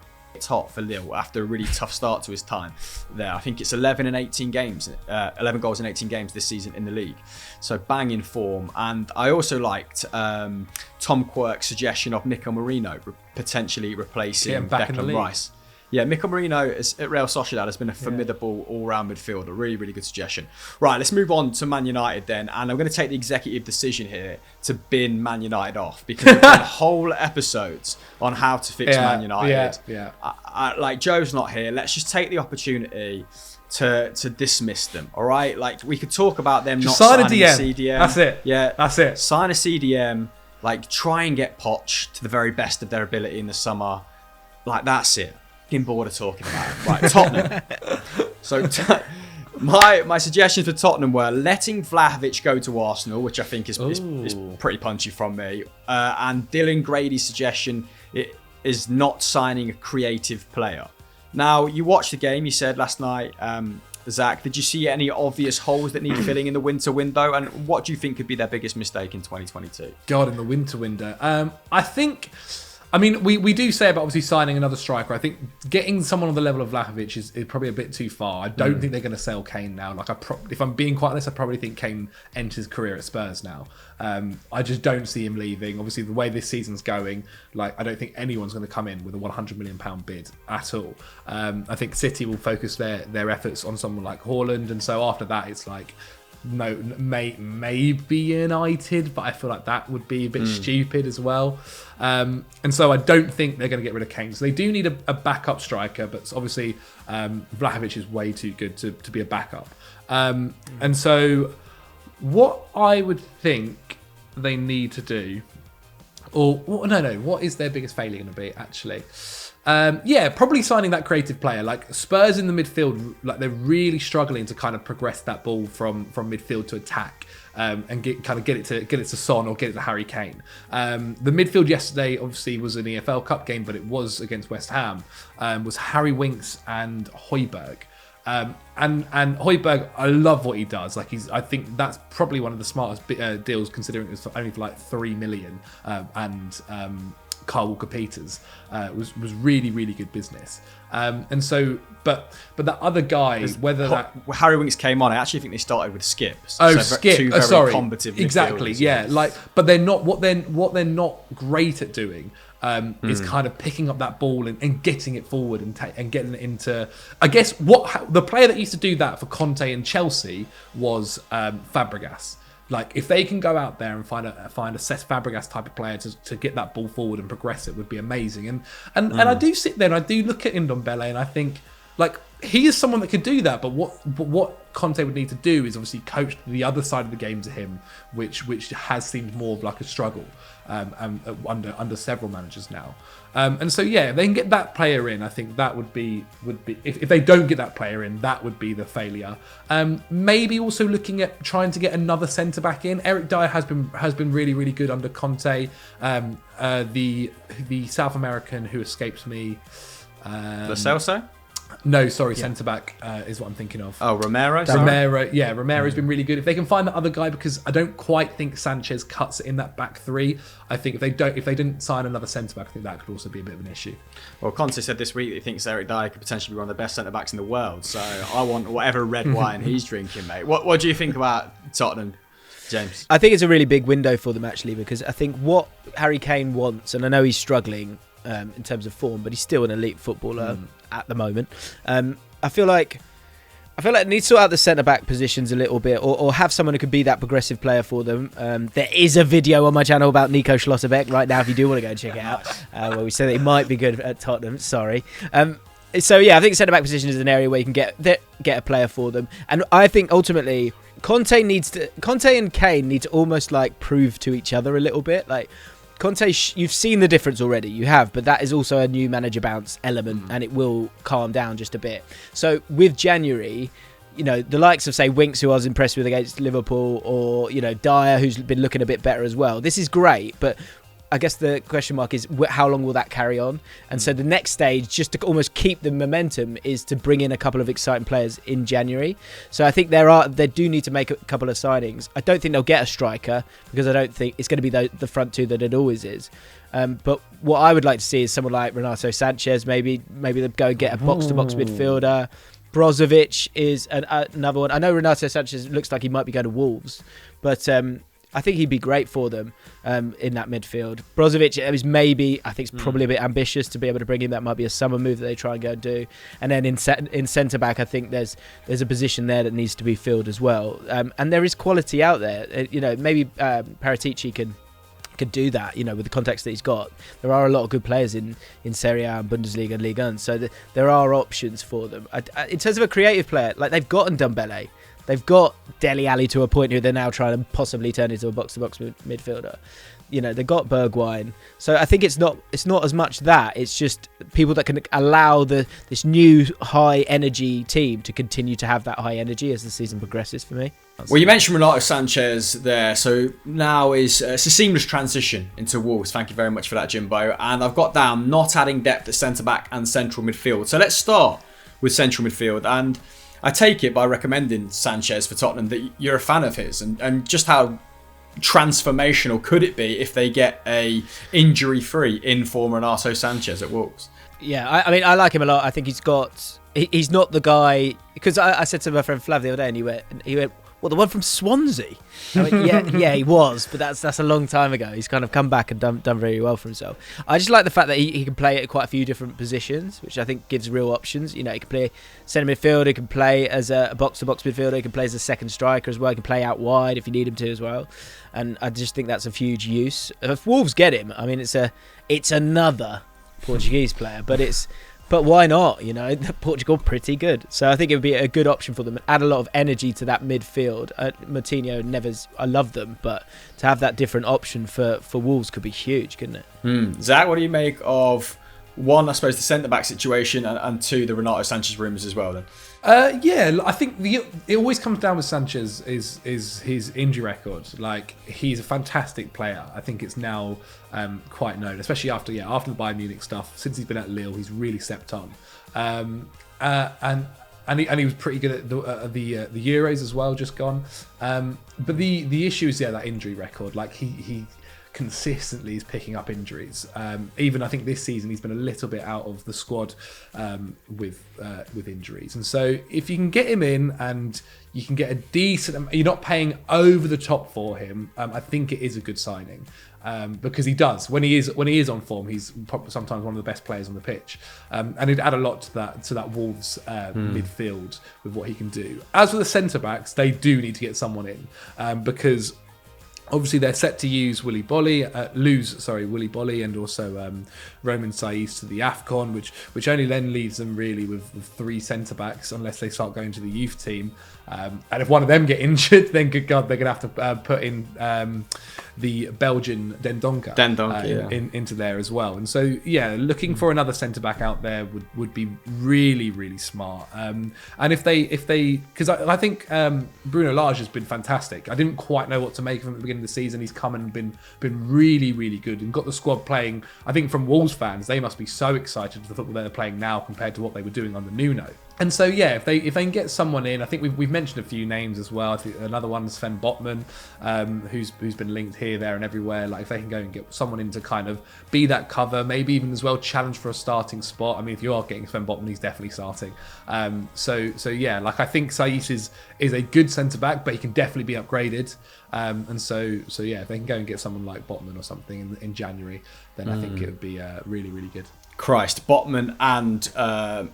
hot for Lille after a really tough start to his time there. I think it's 11 goals in 18 games this season in the league. So banging form. And I also liked Tom Quirk's suggestion of Nico Marino potentially replacing Declan Rice. Yeah, Mikel Merino at Real Sociedad has been a formidable all-round midfielder. Really, really good suggestion. Right, let's move on to Man United then. And I'm going to take the executive decision here to bin Man United off, because we've done whole episodes on how to fix Man United. Like, Joe's not here. Let's just take the opportunity to dismiss them, all right? Like, we could talk about them just not signing a CDM. That's it. Yeah, that's it. Sign a CDM. Like, try and get Poch to the very best of their ability in the summer. Like, that's it. Bored of talking about it. Right, Tottenham. So my suggestions for Tottenham were letting Vlahovic go to Arsenal, which I think is pretty punchy from me, and Dylan Grady's suggestion is not signing a creative player. Now, you watched the game, you said last night, Zach, did you see any obvious holes that need filling in the winter window, and what do you think could be their biggest mistake in 2022? God, in the winter window, I mean, we do say about obviously signing another striker. I think getting someone on the level of Vlahovic is probably a bit too far. I don't think they're going to sell Kane now. Like, if I'm being quite honest, I probably think Kane enters his career at Spurs now. I just don't see him leaving. Obviously, the way this season's going, like, I don't think anyone's going to come in with a £100 million bid at all. I think City will focus their efforts on someone like Haaland, and so after that, it's like, no, maybe United, but I feel like that would be a bit stupid as well. And so I don't think they're going to get rid of Kane. So they do need a backup striker, but obviously Vlahovic is way too good to be a backup. And so what I would think they need to do, what is their biggest failure going to be, actually? Probably signing that creative player. Like, Spurs in the midfield, like, they're really struggling to kind of progress that ball from midfield to attack, and get it to Son or get it to Harry Kane. The midfield yesterday obviously was an EFL Cup game, but it was against West Ham. Was Harry Winks and Højbjerg. And Højbjerg, I love what he does. Like, I think that's probably one of the smartest deals, considering it was only for like 3 million. Kyle Walker-Peters was really, really good business. And so, but that other guy, Harry Winks came on, I actually think they started with Skip. Skip. Two very combative exactly. Yeah. Like, but they're not what they're not great at doing. Is kind of picking up that ball and getting it forward and getting it into. I guess the player that used to do that for Conte and Chelsea was Fabregas. Like, if they can go out there and find a Cesc Fabregas type of player to get that ball forward and progress it, would be amazing. And I do sit there and I do look at Ndombele and I think, like, he is someone that could do that. But what Conte would need to do is obviously coach the other side of the game to him, which has seemed more of like a struggle under several managers now. And so, if they can get that player in, I think that would be if they don't get that player in, that would be the failure. Maybe also looking at trying to get another centre back in. Eric Dyer has been really, really good under Conte. The South American who escapes me, Lo Celso? No, sorry, centre-back is what I'm thinking of. Oh, Romero? Romero's been really good. If they can find that other guy, because I don't quite think Sanchez cuts it in that back three. I think if they didn't sign another centre-back, I think that could also be a bit of an issue. Well, Conte said this week that he thinks Eric Dyer could potentially be one of the best centre-backs in the world, so I want whatever red wine he's drinking, mate. What do you think about Tottenham, James? I think it's a really big window for them, actually, because I think what Harry Kane wants, and I know he's struggling in terms of form, but he's still an elite footballer at the moment. I feel like they need to sort out the centre-back positions a little bit, or have someone who could be that progressive player for them. There is a video on my channel about Nico Schlotterbeck right now if you do want to go and check it out, where we say that he might be good at Tottenham. Sorry. So yeah, I think centre-back position is an area where you can get a player for them. And I think ultimately Conte and Kane need to almost like prove to each other a little bit. Like, Conte, you've seen the difference already. You have, but that is also a new manager bounce element, and it will calm down just a bit. So with January, you know, the likes of, say, Winks, who I was impressed with against Liverpool, or, you know, Dyer, who's been looking a bit better as well. This is great, but I guess the question mark is how long will that carry on? And so the next stage, just to almost keep the momentum, is to bring in a couple of exciting players in January. So I think they do need to make a couple of signings. I don't think they'll get a striker, because I don't think it's going to be the front two that it always is. But what I would like to see is someone like Renato Sanchez. Maybe they go and get a box-to-box midfielder. Brozovic is another one. I know Renato Sanchez looks like he might be going to Wolves, but I think he'd be great for them in that midfield. Brozovic is maybe, I think it's probably a bit ambitious to be able to bring him. That might be a summer move that they try and go and do. And then in centre-back, I think there's a position there that needs to be filled as well. And there is quality out there. You know, maybe Paratici could do that, you know, with the context that he's got. There are a lot of good players in Serie A and Bundesliga and Liga 1, so there are options for them. In terms of a creative player, like, they've got Ndombele, they've got Dele Alli to a point, who they're now trying to possibly turn into a box-to-box midfielder. You know, they've got Bergwijn. So I think it's not as much that, it's just people that can allow this new high-energy team to continue to have that high energy as the season progresses for me. Well, you mentioned Renato Sanchez there, so now it's a seamless transition into Wolves. Thank you very much for that, Jimbo. And I've got down not adding depth at centre-back and central midfield. So let's start with central midfield. And I take it by recommending Sanchez for Tottenham that you're a fan of his, and just how transformational could it be if they get a injury-free in-form Renato Sanchez at Wolves? Yeah, I mean, I like him a lot. I think he's not the guy, because I said to my friend Flav the other day, and he went, well, the one from Swansea? I mean, yeah, he was, but that's a long time ago. He's kind of come back and done very well for himself. I just like the fact that he can play at quite a few different positions, which I think gives real options. You know, he can play centre midfield, he can play as a box-to-box midfielder, he can play as a second striker as well, he can play out wide if you need him to as well. And I just think that's a huge use. If Wolves get him, I mean, it's another Portuguese player, but why not? You know, Portugal pretty good, so I think it would be a good option for them and add a lot of energy to that midfield. Martinho, Neves, I love them, but to have that different option for Wolves could be huge, couldn't it? Zach, what do you make of, one, I suppose, the centre-back situation, and two, the Renato Sanchez rumours as well then? Yeah, I think it always comes down with Sanchez is his injury record. Like, he's a fantastic player. I think it's now quite known, especially after the Bayern Munich stuff. Since he's been at Lille, he's really stepped on, and he was pretty good at the Euros as well, just gone. But the issue is that injury record. Like, he consistently is picking up injuries. Even I think this season he's been a little bit out of the squad with injuries. And so if you can get him in and you can get a decent, you're not paying over the top for him, I think it is a good signing. Because he does, when he is on form, he's sometimes one of the best players on the pitch, and he'd add a lot to that Wolves midfield with what he can do. As for the centre backs, they do need to get someone in, because obviously they're set to use Willy Bolly, and also Roman Saiz to the AFCON, which only then leaves them really with three centre backs unless they start going to the youth team. And if one of them get injured, then good God, they're going to have to put in the Belgian Dendoncker into there as well. And so, yeah, looking for another centre-back out there would be really, really smart. And if they, because I think Bruno Lage has been fantastic. I didn't quite know what to make of him at the beginning of the season. He's come and been really, really good and got the squad playing. I think from Wolves fans, they must be so excited for the football they're playing now compared to what they were doing under Nuno. And so, yeah, if they can get someone in, I think we've mentioned a few names as well. I think another one is Sven Botman, who's been linked here, there, and everywhere. Like, if they can go and get someone in to kind of be that cover, maybe even as well challenge for a starting spot. I mean, if you are getting Sven Botman, he's definitely starting. So yeah, like, I think Saiz is a good centre back, but he can definitely be upgraded. And so yeah, if they can go and get someone like Botman or something in January, then I think it would be really, really good. Christ, Botman and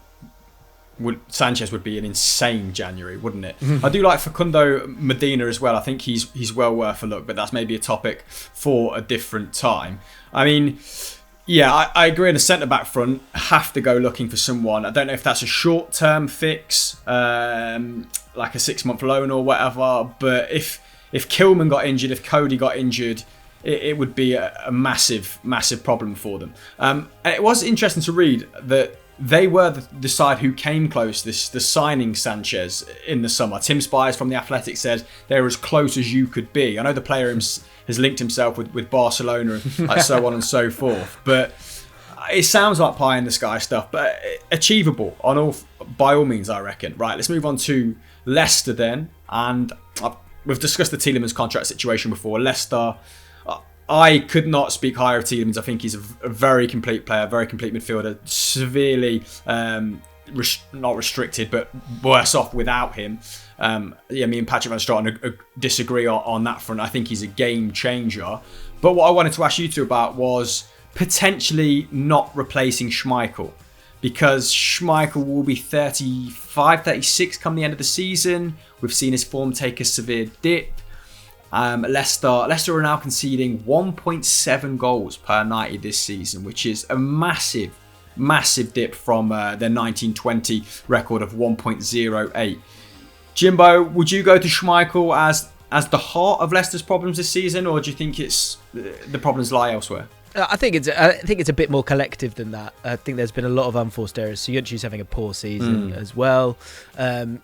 Sanchez would be an insane January, wouldn't it? I do like Facundo Medina as well. I think he's well worth a look, but that's maybe a topic for a different time. I mean, yeah, I agree on the centre-back front, have to go looking for someone. I don't know if that's a short-term fix, like a 6-month loan or whatever, but if Kilman got injured, if Cody got injured, it would be a massive problem for them. And it was interesting to read that they were the side who came close, the signing Sanchez in the summer. Tim Spiers from The Athletic said they're as close as you could be. I know the player has linked himself with Barcelona and so on and so forth, but it sounds like pie in the sky stuff, but achievable by all means, I reckon. Right, let's move on to Leicester then, and we've discussed the Tielemans contract situation before. Leicester, I could not speak higher of Tielemans. I think he's a very complete player, very complete midfielder, severely not restricted, but worse off without him. Me and Patrick Van Straten disagree on that front. I think he's a game changer. But what I wanted to ask you two about was potentially not replacing Schmeichel, because Schmeichel will be 35, 36 come the end of the season. We've seen his form take a severe dip. Leicester are now conceding 1.7 goals per 90 this season, which is a massive dip from their 1920 record of 1.08. Jimbo, would you go to Schmeichel as the heart of Leicester's problems this season, or do you think it's the problems lie elsewhere? I think it's a bit more collective than that. I think there's been a lot of unforced errors. Soyuncu's having a poor season as well.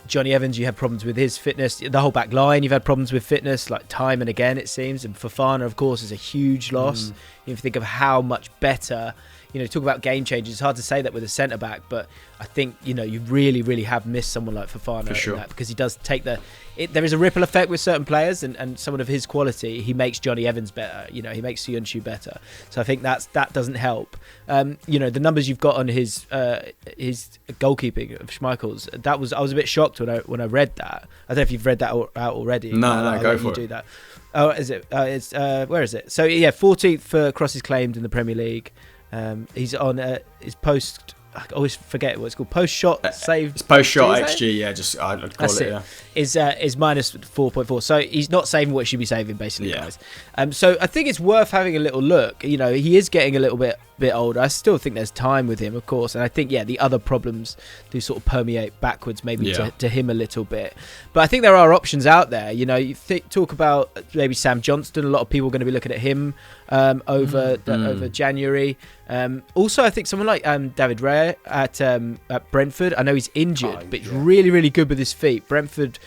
Johnny Evans, you have problems with his fitness. The whole back line, you've had problems with fitness, like time and again, it seems. And Fofana, of course, is a huge loss. If you think of how much better, talk about game changers. It's hard to say that with a centre back, but I think you really, really have missed someone like Fofana for sure. In that, because he does take there is a ripple effect with certain players, and someone of his quality, he makes Johnny Evans better. He makes Soyuncu better. So I think that doesn't help. The numbers you've got on his goalkeeping of Schmeichel's, I was a bit shocked when I read that. I don't know if you've read that out already. No, go for it. Do that. Oh, is it? Where is it? So yeah, 14th for crosses claimed in the Premier League. He's on his post. I always forget what it's called. Post shot save. It's post shot XG. Yeah, I'd call it. Yeah. Is minus 4.4. So he's not saving what he should be saving, basically, guys. So I think it's worth having a little look. He is getting a little bit older. I still think there's time with him, of course, and I think the other problems do sort of permeate backwards, maybe to him a little bit. But I think there are options out there. You talk about maybe Sam Johnston. A lot of people are going to be looking at him over January. Also, I think someone like David Raya at Brentford. I know he's injured, but he's really, really good with his feet. Brentford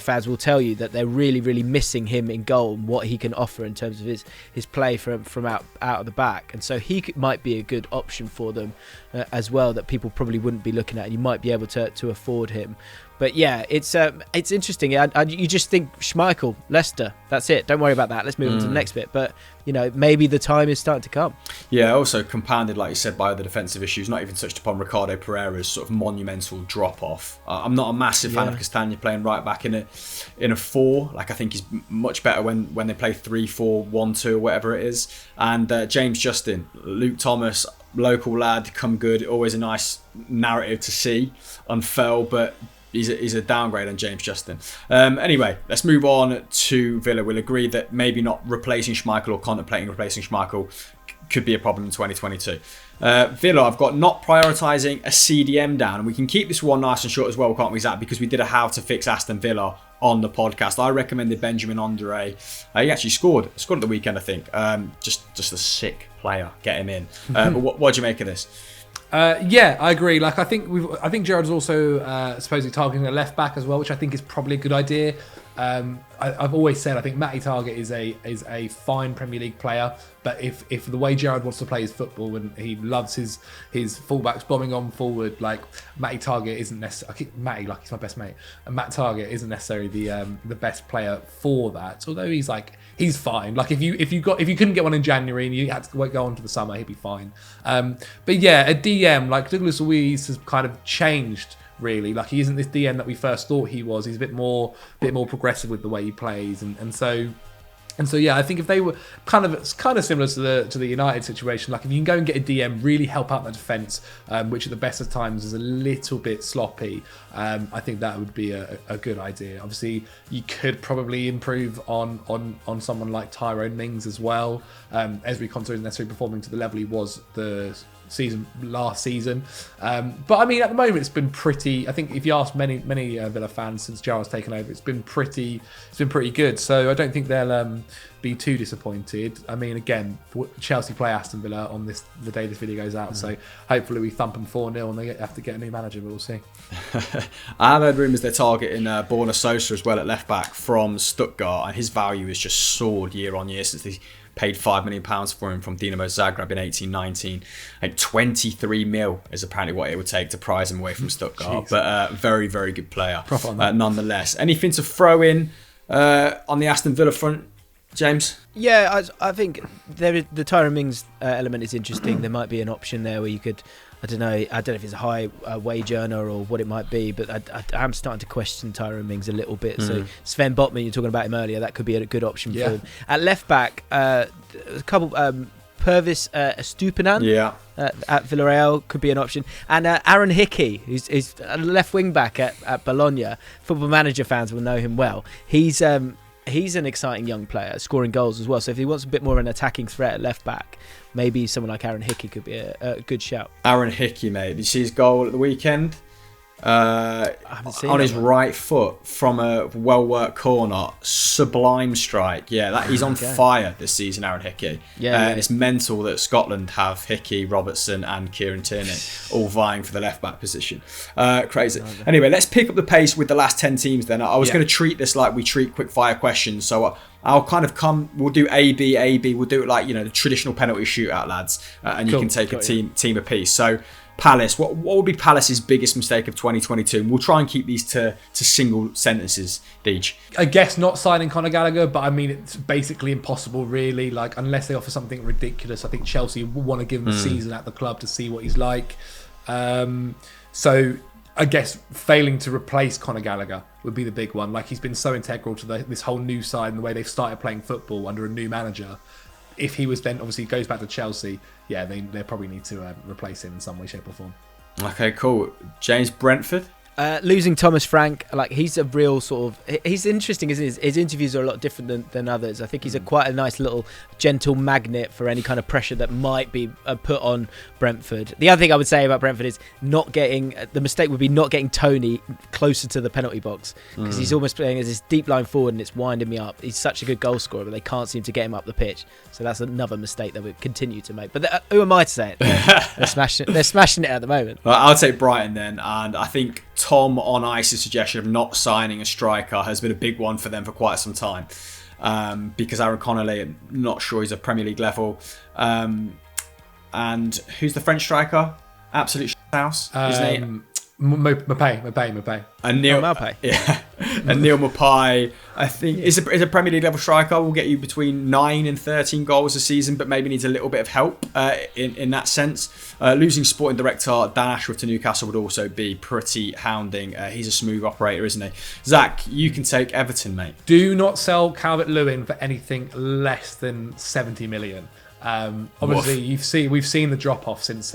fans will tell you that they're really, really missing him in goal and what he can offer in terms of his play from out of the back. And so he might be a good option for them as well, that people probably wouldn't be looking at, and you might be able to afford him. But yeah, it's interesting. You just think Schmeichel, Leicester, that's it. Don't worry about that. Let's move on to the next bit. But maybe the time is starting to come. Yeah, also compounded, like you said, by the defensive issues. Not even touched upon Ricardo Pereira's sort of monumental drop off. I'm not a massive fan of Castagna playing right back in a 4. Like, I think he's much better when they play 3-4-1-2 or whatever it is. And James Justin, Luke Thomas, local lad, come good. Always a nice narrative to see unfurl, but he's a downgrade on James Justin. Anyway, let's move on to Villa. We'll agree that maybe not replacing Schmeichel or contemplating replacing Schmeichel could be a problem in 2022. Villa, I've got not prioritising a CDM down, and we can keep this one nice and short as well, can't we, Zach? Because we did a how to fix Aston Villa on the podcast. I recommended Benjamin Andre. He actually scored at the weekend, I think. Just a sick player. Get him in. But what do you make of this? Yeah, I agree. Like, I think Gerrard's also supposedly targeting a left back as well, which I think is probably a good idea. I've always said I think Matty Targett is a fine Premier League player, but if the way Gerrard wants to play his football and he loves his fullbacks bombing on forward, like Matty Targett isn't necessarily. I keep Matty like he's my best mate, and Matt Targett isn't necessarily the best player for that. Although he's fine. Like if you couldn't get one in January and you had to go on to the summer, he'd be fine. But yeah, a DM like Douglas Luiz has kind of changed. Really, like he isn't this DM that we first thought he was. He's a bit more progressive with the way he plays, and so yeah, I think if they were kind of similar to the United situation, like if you can go and get a DM, really help out the defence, which at the best of times is a little bit sloppy. I think that would be a good idea. Obviously, you could probably improve on someone like Tyrone Mings as well. Ezri Konsa isn't necessarily performing to the level he was the last season. But I mean, at the moment, it's been pretty. I think if you ask many Villa fans since Gerrard's taken over, it's been pretty good. So I don't think they'll be too disappointed. I mean, again, Chelsea play Aston Villa on the day this video goes out. So hopefully we thump them 4-0 and they have to get a new manager, but we'll see. I have heard rumours they're targeting Borna Sosa as well at left back from Stuttgart, and his value has just soared year on year since they paid £5 million for him from Dinamo Zagreb in 18-19. Like 23 mil is apparently what it would take to prize him away from Stuttgart. But very, very good player nonetheless. Anything to throw in on the Aston Villa front, James? Yeah, I think the Tyrone Mings element is interesting. There might be an option there where you could, I don't know if it's a high wage earner or what it might be, but I am starting to question Tyrone Mings a little bit. So Sven Botman, you're talking about him earlier, that could be a good option for him. At left back, a couple, Purvis Estupinan at Villarreal could be an option. And Aaron Hickey, who's a left wing back at Bologna. Football Manager fans will know him well. He's an exciting young player, scoring goals as well. So if he wants a bit more of an attacking threat at left back, maybe someone like Aaron Hickey could be a good shout. Aaron Hickey, mate. Did you see his goal at the weekend? I haven't seen on his right foot from a well-worked corner. Sublime strike. Yeah, he's on fire this season, Aaron Hickey. And it's mental that Scotland have Hickey, Robertson and Kieran Tierney all vying for the left-back position. Crazy. Anyway, let's pick up the pace with the last 10 teams then. I was going to treat this like we treat quick-fire questions. So I'll kind of we'll do A, B. We'll do it like, the traditional penalty shootout, lads. And you can take a team apiece. So Palace, what would be Palace's biggest mistake of 2022? And we'll try and keep these to single sentences, Deej. I guess not signing Conor Gallagher, but I mean, it's basically impossible, really. Like, unless they offer something ridiculous, I think Chelsea will want to give him a season at the club to see what he's like. So I guess failing to replace Conor Gallagher would be the big one. Like, he's been so integral to this whole new side and the way they've started playing football under a new manager. If he was then obviously goes back to Chelsea, they probably need to replace him in some way, shape or form. Okay, cool. James, Brentford? Losing Thomas Frank, like, he's a real sort of... He's interesting, isn't he? His interviews are a lot different than others. I think he's quite a nice little gentle magnet for any kind of pressure that might be put on Brentford. The other thing I would say about Brentford is the mistake would be not getting Tony closer to the penalty box, because he's almost playing as this deep line forward and it's winding me up. He's such a good goal scorer, but they can't seem to get him up the pitch. So that's another mistake that we continue to make. But who am I to say it? They're smashing it at the moment. Well, I'll take Brighton then, and I think Tom on Ice's suggestion of not signing a striker has been a big one for them for quite some time, because Aaron Connolly, I'm not sure he's a Premier League level. And who's the French striker? Absolute house. His name? Maupay. And Neil Maupay. Yeah. And Neil Maupay, I think, is a Premier League level striker. Will get you between 9 and 13 goals a season, but maybe needs a little bit of help in that sense. Losing sporting director Dan Ashworth to Newcastle would also be pretty hounding. He's a smooth operator, isn't he? Zach, you can take Everton, mate. Do not sell Calvert-Lewin for anything less than 70 million. Obviously, we've seen the drop off since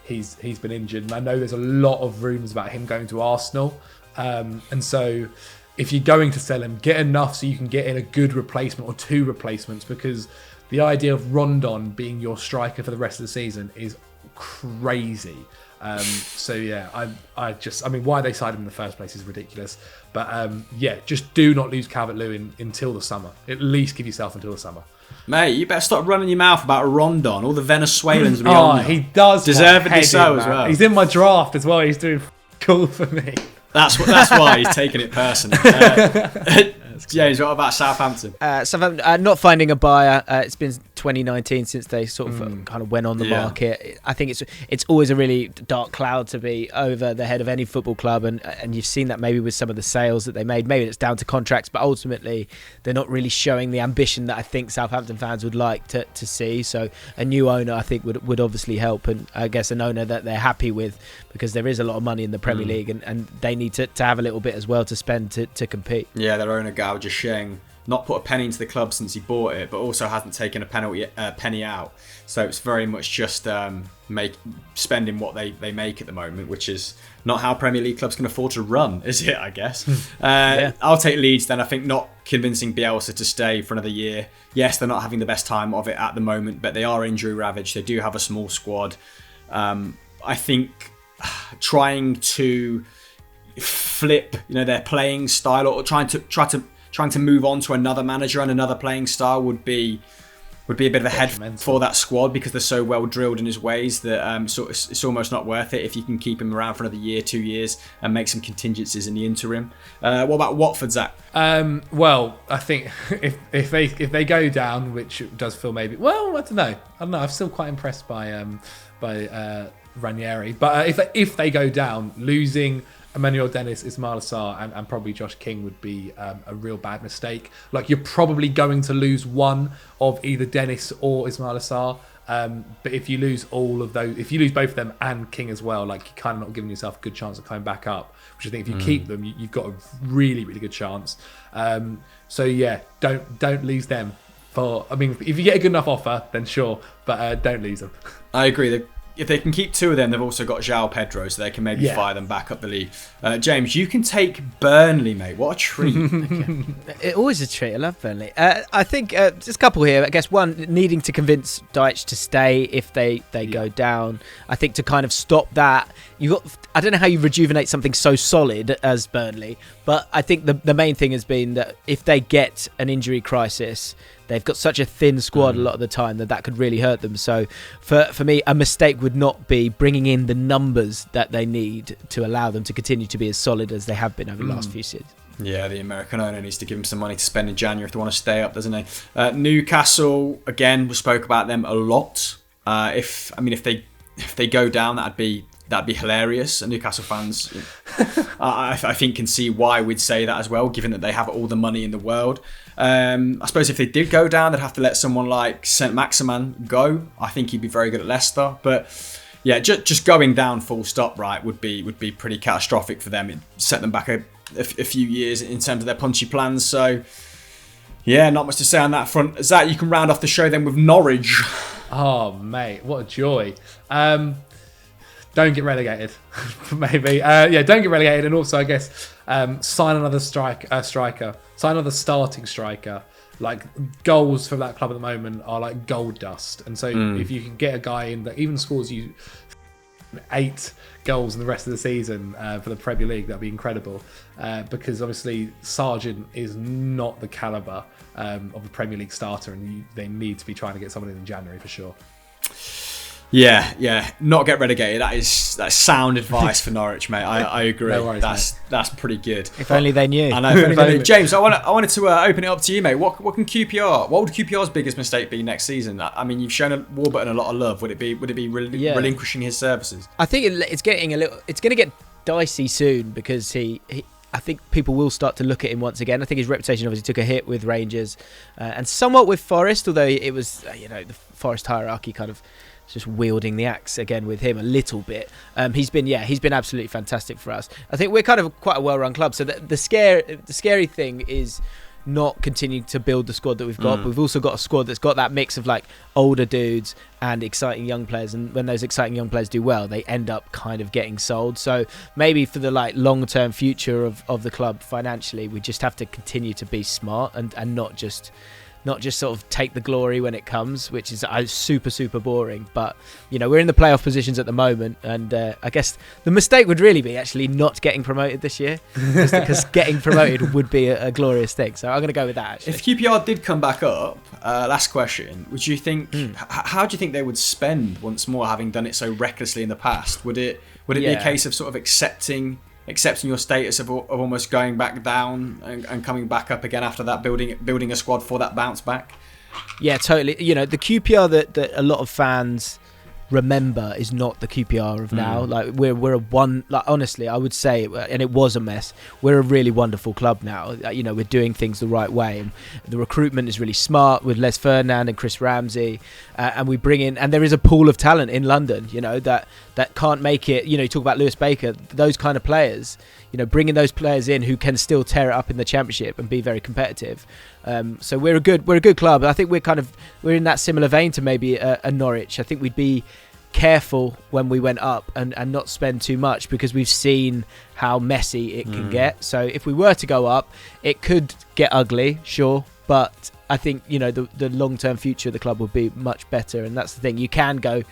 he's been injured, and I know there's a lot of rumours about him going to Arsenal. And so if you're going to sell him, get enough so you can get in a good replacement or two replacements, because the idea of Rondon being your striker for the rest of the season is crazy. I mean, why they signed him in the first place is ridiculous. But just do not lose Calvert-Lewin until the summer. At least give yourself until the summer. Mate, you better stop running your mouth about Rondon. All the Venezuelans will be on he does deservedly so as well. He's in my draft as well. He's doing cool for me. That's why he's taking it personally. James, what about Southampton? Southampton not finding a buyer. It's been 2019 since they sort of kind of went on the market. I think it's always a really dark cloud to be over the head of any football club, and you've seen that maybe with some of the sales that they made. Maybe it's down to contracts, but ultimately they're not really showing the ambition that I think Southampton fans would like to see. So a new owner, I think, would obviously help, and I guess an owner that they're happy with, because there is a lot of money in the Premier League, and they need to have a little bit as well to spend to compete. Yeah, their owner Gao Zhisheng not put a penny into the club since he bought it, but also hasn't taken a penny out. So it's very much just spending what they make at the moment, which is not how Premier League clubs can afford to run, is it, I guess? I'll take Leeds then. I think not convincing Bielsa to stay for another year. Yes, they're not having the best time of it at the moment, but they are injury ravaged. They do have a small squad. I think trying to flip, their playing style, or trying to move on to another manager and another playing style would be a bit of a head for that squad, because they're so well drilled in his ways that it's almost not worth it if you can keep him around for another year, 2 years, and make some contingencies in the interim. What about Watford, Zach? Well, I think if they go down, which does feel maybe, well, I don't know. I'm still quite impressed by Ranieri, but if they go down, losing Emmanuel Dennis, Ismail Assar, and probably Josh King would be a real bad mistake. Like, you're probably going to lose one of either Dennis or Ismail Assar. But if you lose all of those, if you lose both of them and King as well, like, you're kind of not giving yourself a good chance of coming back up. Which I think if you keep them, you've got a really, really good chance. So yeah, don't lose them. If you get a good enough offer, then sure, but don't lose them. I agree. If they can keep two of them, they've also got João Pedro, so they can maybe fire them back up the league. James, you can take Burnley, mate. What a treat. It's always a treat. I love Burnley. I think just a couple here. I guess one, needing to convince Dyche to stay if they go down. I think to kind of stop that, I don't know how you rejuvenate something so solid as Burnley, but I think the main thing has been that if they get an injury crisis, they've got such a thin squad a lot of the time that could really hurt them. So for me, a mistake would not be bringing in the numbers that they need to allow them to continue to be as solid as they have been over the last few seasons. Yeah, the American owner needs to give them some money to spend in January if they want to stay up, doesn't he? Newcastle, again, we spoke about them a lot. If they go down, that'd be hilarious. And Newcastle fans, I think, can see why we'd say that as well, given that they have all the money in the world. I suppose if they did go down, they'd have to let someone like Saint-Maximin go. I think he'd be very good at Leicester. But yeah, just going down full stop, right, would be pretty catastrophic for them. It'd set them back a few years in terms of their punchy plans. So yeah, not much to say on that front. Zach, you can round off the show then with Norwich. Oh, mate, what a joy. Don't get relegated, maybe. Don't get relegated, and also, I guess, sign another striker. Sign another starting striker. Like, goals for that club at the moment are like gold dust, and so if you can get a guy in that even scores you 8 goals in the rest of the season for the Premier League, that'd be incredible. Because obviously Sargent is not the caliber of a Premier League starter, and they need to be trying to get someone in January for sure. Yeah, not get relegated. That's sound advice for Norwich, mate. I agree. No worries, that's pretty good. If only they knew. I know. If only they knew. James, I wanted to open it up to you, mate. What would QPR's biggest mistake be next season? I mean, you've shown Warburton a lot of love. Would it be relinquishing his services? I think it's going to get dicey soon, because I think people will start to look at him once again. I think his reputation obviously took a hit with Rangers and somewhat with Forest, although it was the Forest hierarchy kind of just wielding the axe again with him a little bit. He's been absolutely fantastic for us. I think we're kind of quite a well-run club, so the scary thing is not continuing to build the squad that we've got. But we've also got a squad that's got that mix of like older dudes and exciting young players, and when those exciting young players do well, they end up kind of getting sold. So maybe for the like long-term future of the club financially, we just have to continue to be smart and not just sort of take the glory when it comes, which is super, super boring. But, we're in the playoff positions at the moment. And I guess the mistake would really be actually not getting promoted this year, because getting promoted would be a glorious thing. So I'm going to go with that, actually. If QPR did come back up, last question, would you think, how do you think they would spend once more, having done it so recklessly in the past? Would it be a case of sort of accepting your status of almost going back down and coming back up again after that, building a squad for that bounce back? Yeah, totally. The QPR that a lot of fans remember is not the QPR of now. Like we're a one. Like honestly, I would say, and it was a mess. We're a really wonderful club now. We're doing things the right way. And the recruitment is really smart with Les Ferdinand and Chris Ramsey, and we bring in. And there is a pool of talent in London. That can't make it. You talk about Lewis Baker. Those kind of players. bringing those players in who can still tear it up in the Championship and be very competitive. So we're a good club. I think we're in that similar vein to maybe a Norwich. I think we'd be careful when we went up and not spend too much, because we've seen how messy it can get. So if we were to go up, it could get ugly, sure, but I think the long-term future of the club will be much better, and that's the thing. You can go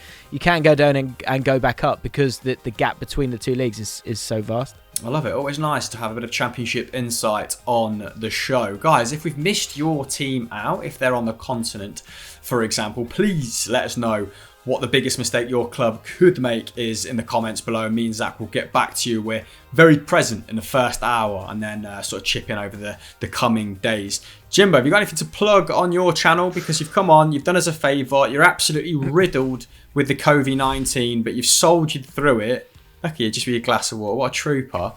down and go back up, because the gap between the two leagues is so vast. I love it. Always nice to have a bit of Championship insight on the show. Guys, if we've missed your team out, if they're on the continent, for example, please let us know what the biggest mistake your club could make is in the comments below. Me and Zach will get back to you. We're very present in the first hour, and then sort of chip in over the coming days. Jimbo, have you got anything to plug on your channel? Because you've come on, you've done us a favour, you're absolutely riddled with the COVID-19, but you've soldiered through it. Lucky, just with your glass of water. What a trooper.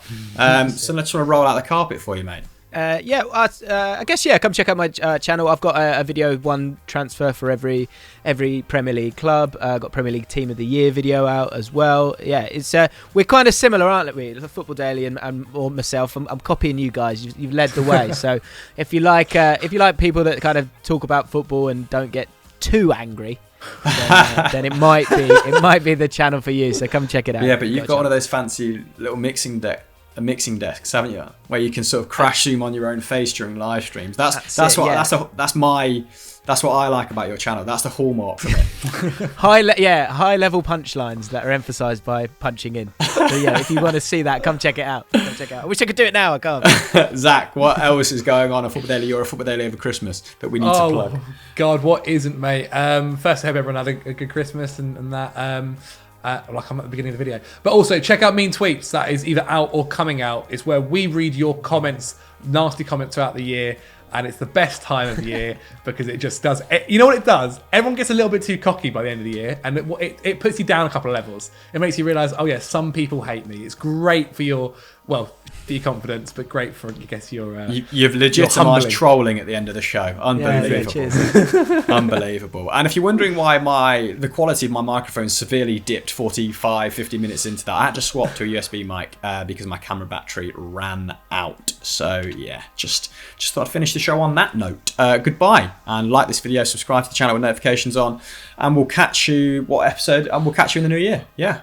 So let's sort of roll out the carpet for you, mate. I guess come check out my channel. I've got a video, one transfer for every Premier League club. Got Premier League Team of the Year video out as well. Yeah, it's we're kind of similar, aren't we? The Football Daily and or myself. I'm copying you guys. You've led the way. So if you like people that kind of talk about football and don't get too angry, then it might be the channel for you. So come check it out. Yeah, but you've got one of those fancy little mixing desks, haven't you? Where you can sort of crash zoom on your own face during live streams. That's what I like about your channel. That's the hallmark for me. high level punchlines that are emphasised by punching in. So yeah, if you want to see that, come check it out. I wish I could do it now. I can't. Zach, what else is going on at Football Daily? You're a Football Daily over Christmas that we need to plug. Oh God, what isn't, mate? First, I hope everyone had a good Christmas and that. Like I'm at the beginning of the video. But also, check out Mean Tweets. That is either out or coming out. It's where we read your comments, nasty comments throughout the year. And it's the best time of the year because it just does. You know what it does? Everyone gets a little bit too cocky by the end of the year, and it puts you down a couple of levels. It makes you realise, oh yeah, some people hate me. It's great for your confidence, but great for, I guess, you've legitimised trolling at the end of the show. Unbelievable. Yeah, Unbelievable. And if you're wondering why the quality of my microphone severely dipped 50 minutes into that, I had to swap to a USB mic because my camera battery ran out. So yeah, just thought I'd finish the show on that note. Goodbye, and like this video, subscribe to the channel with notifications on, and we'll catch you in the new year. Yeah.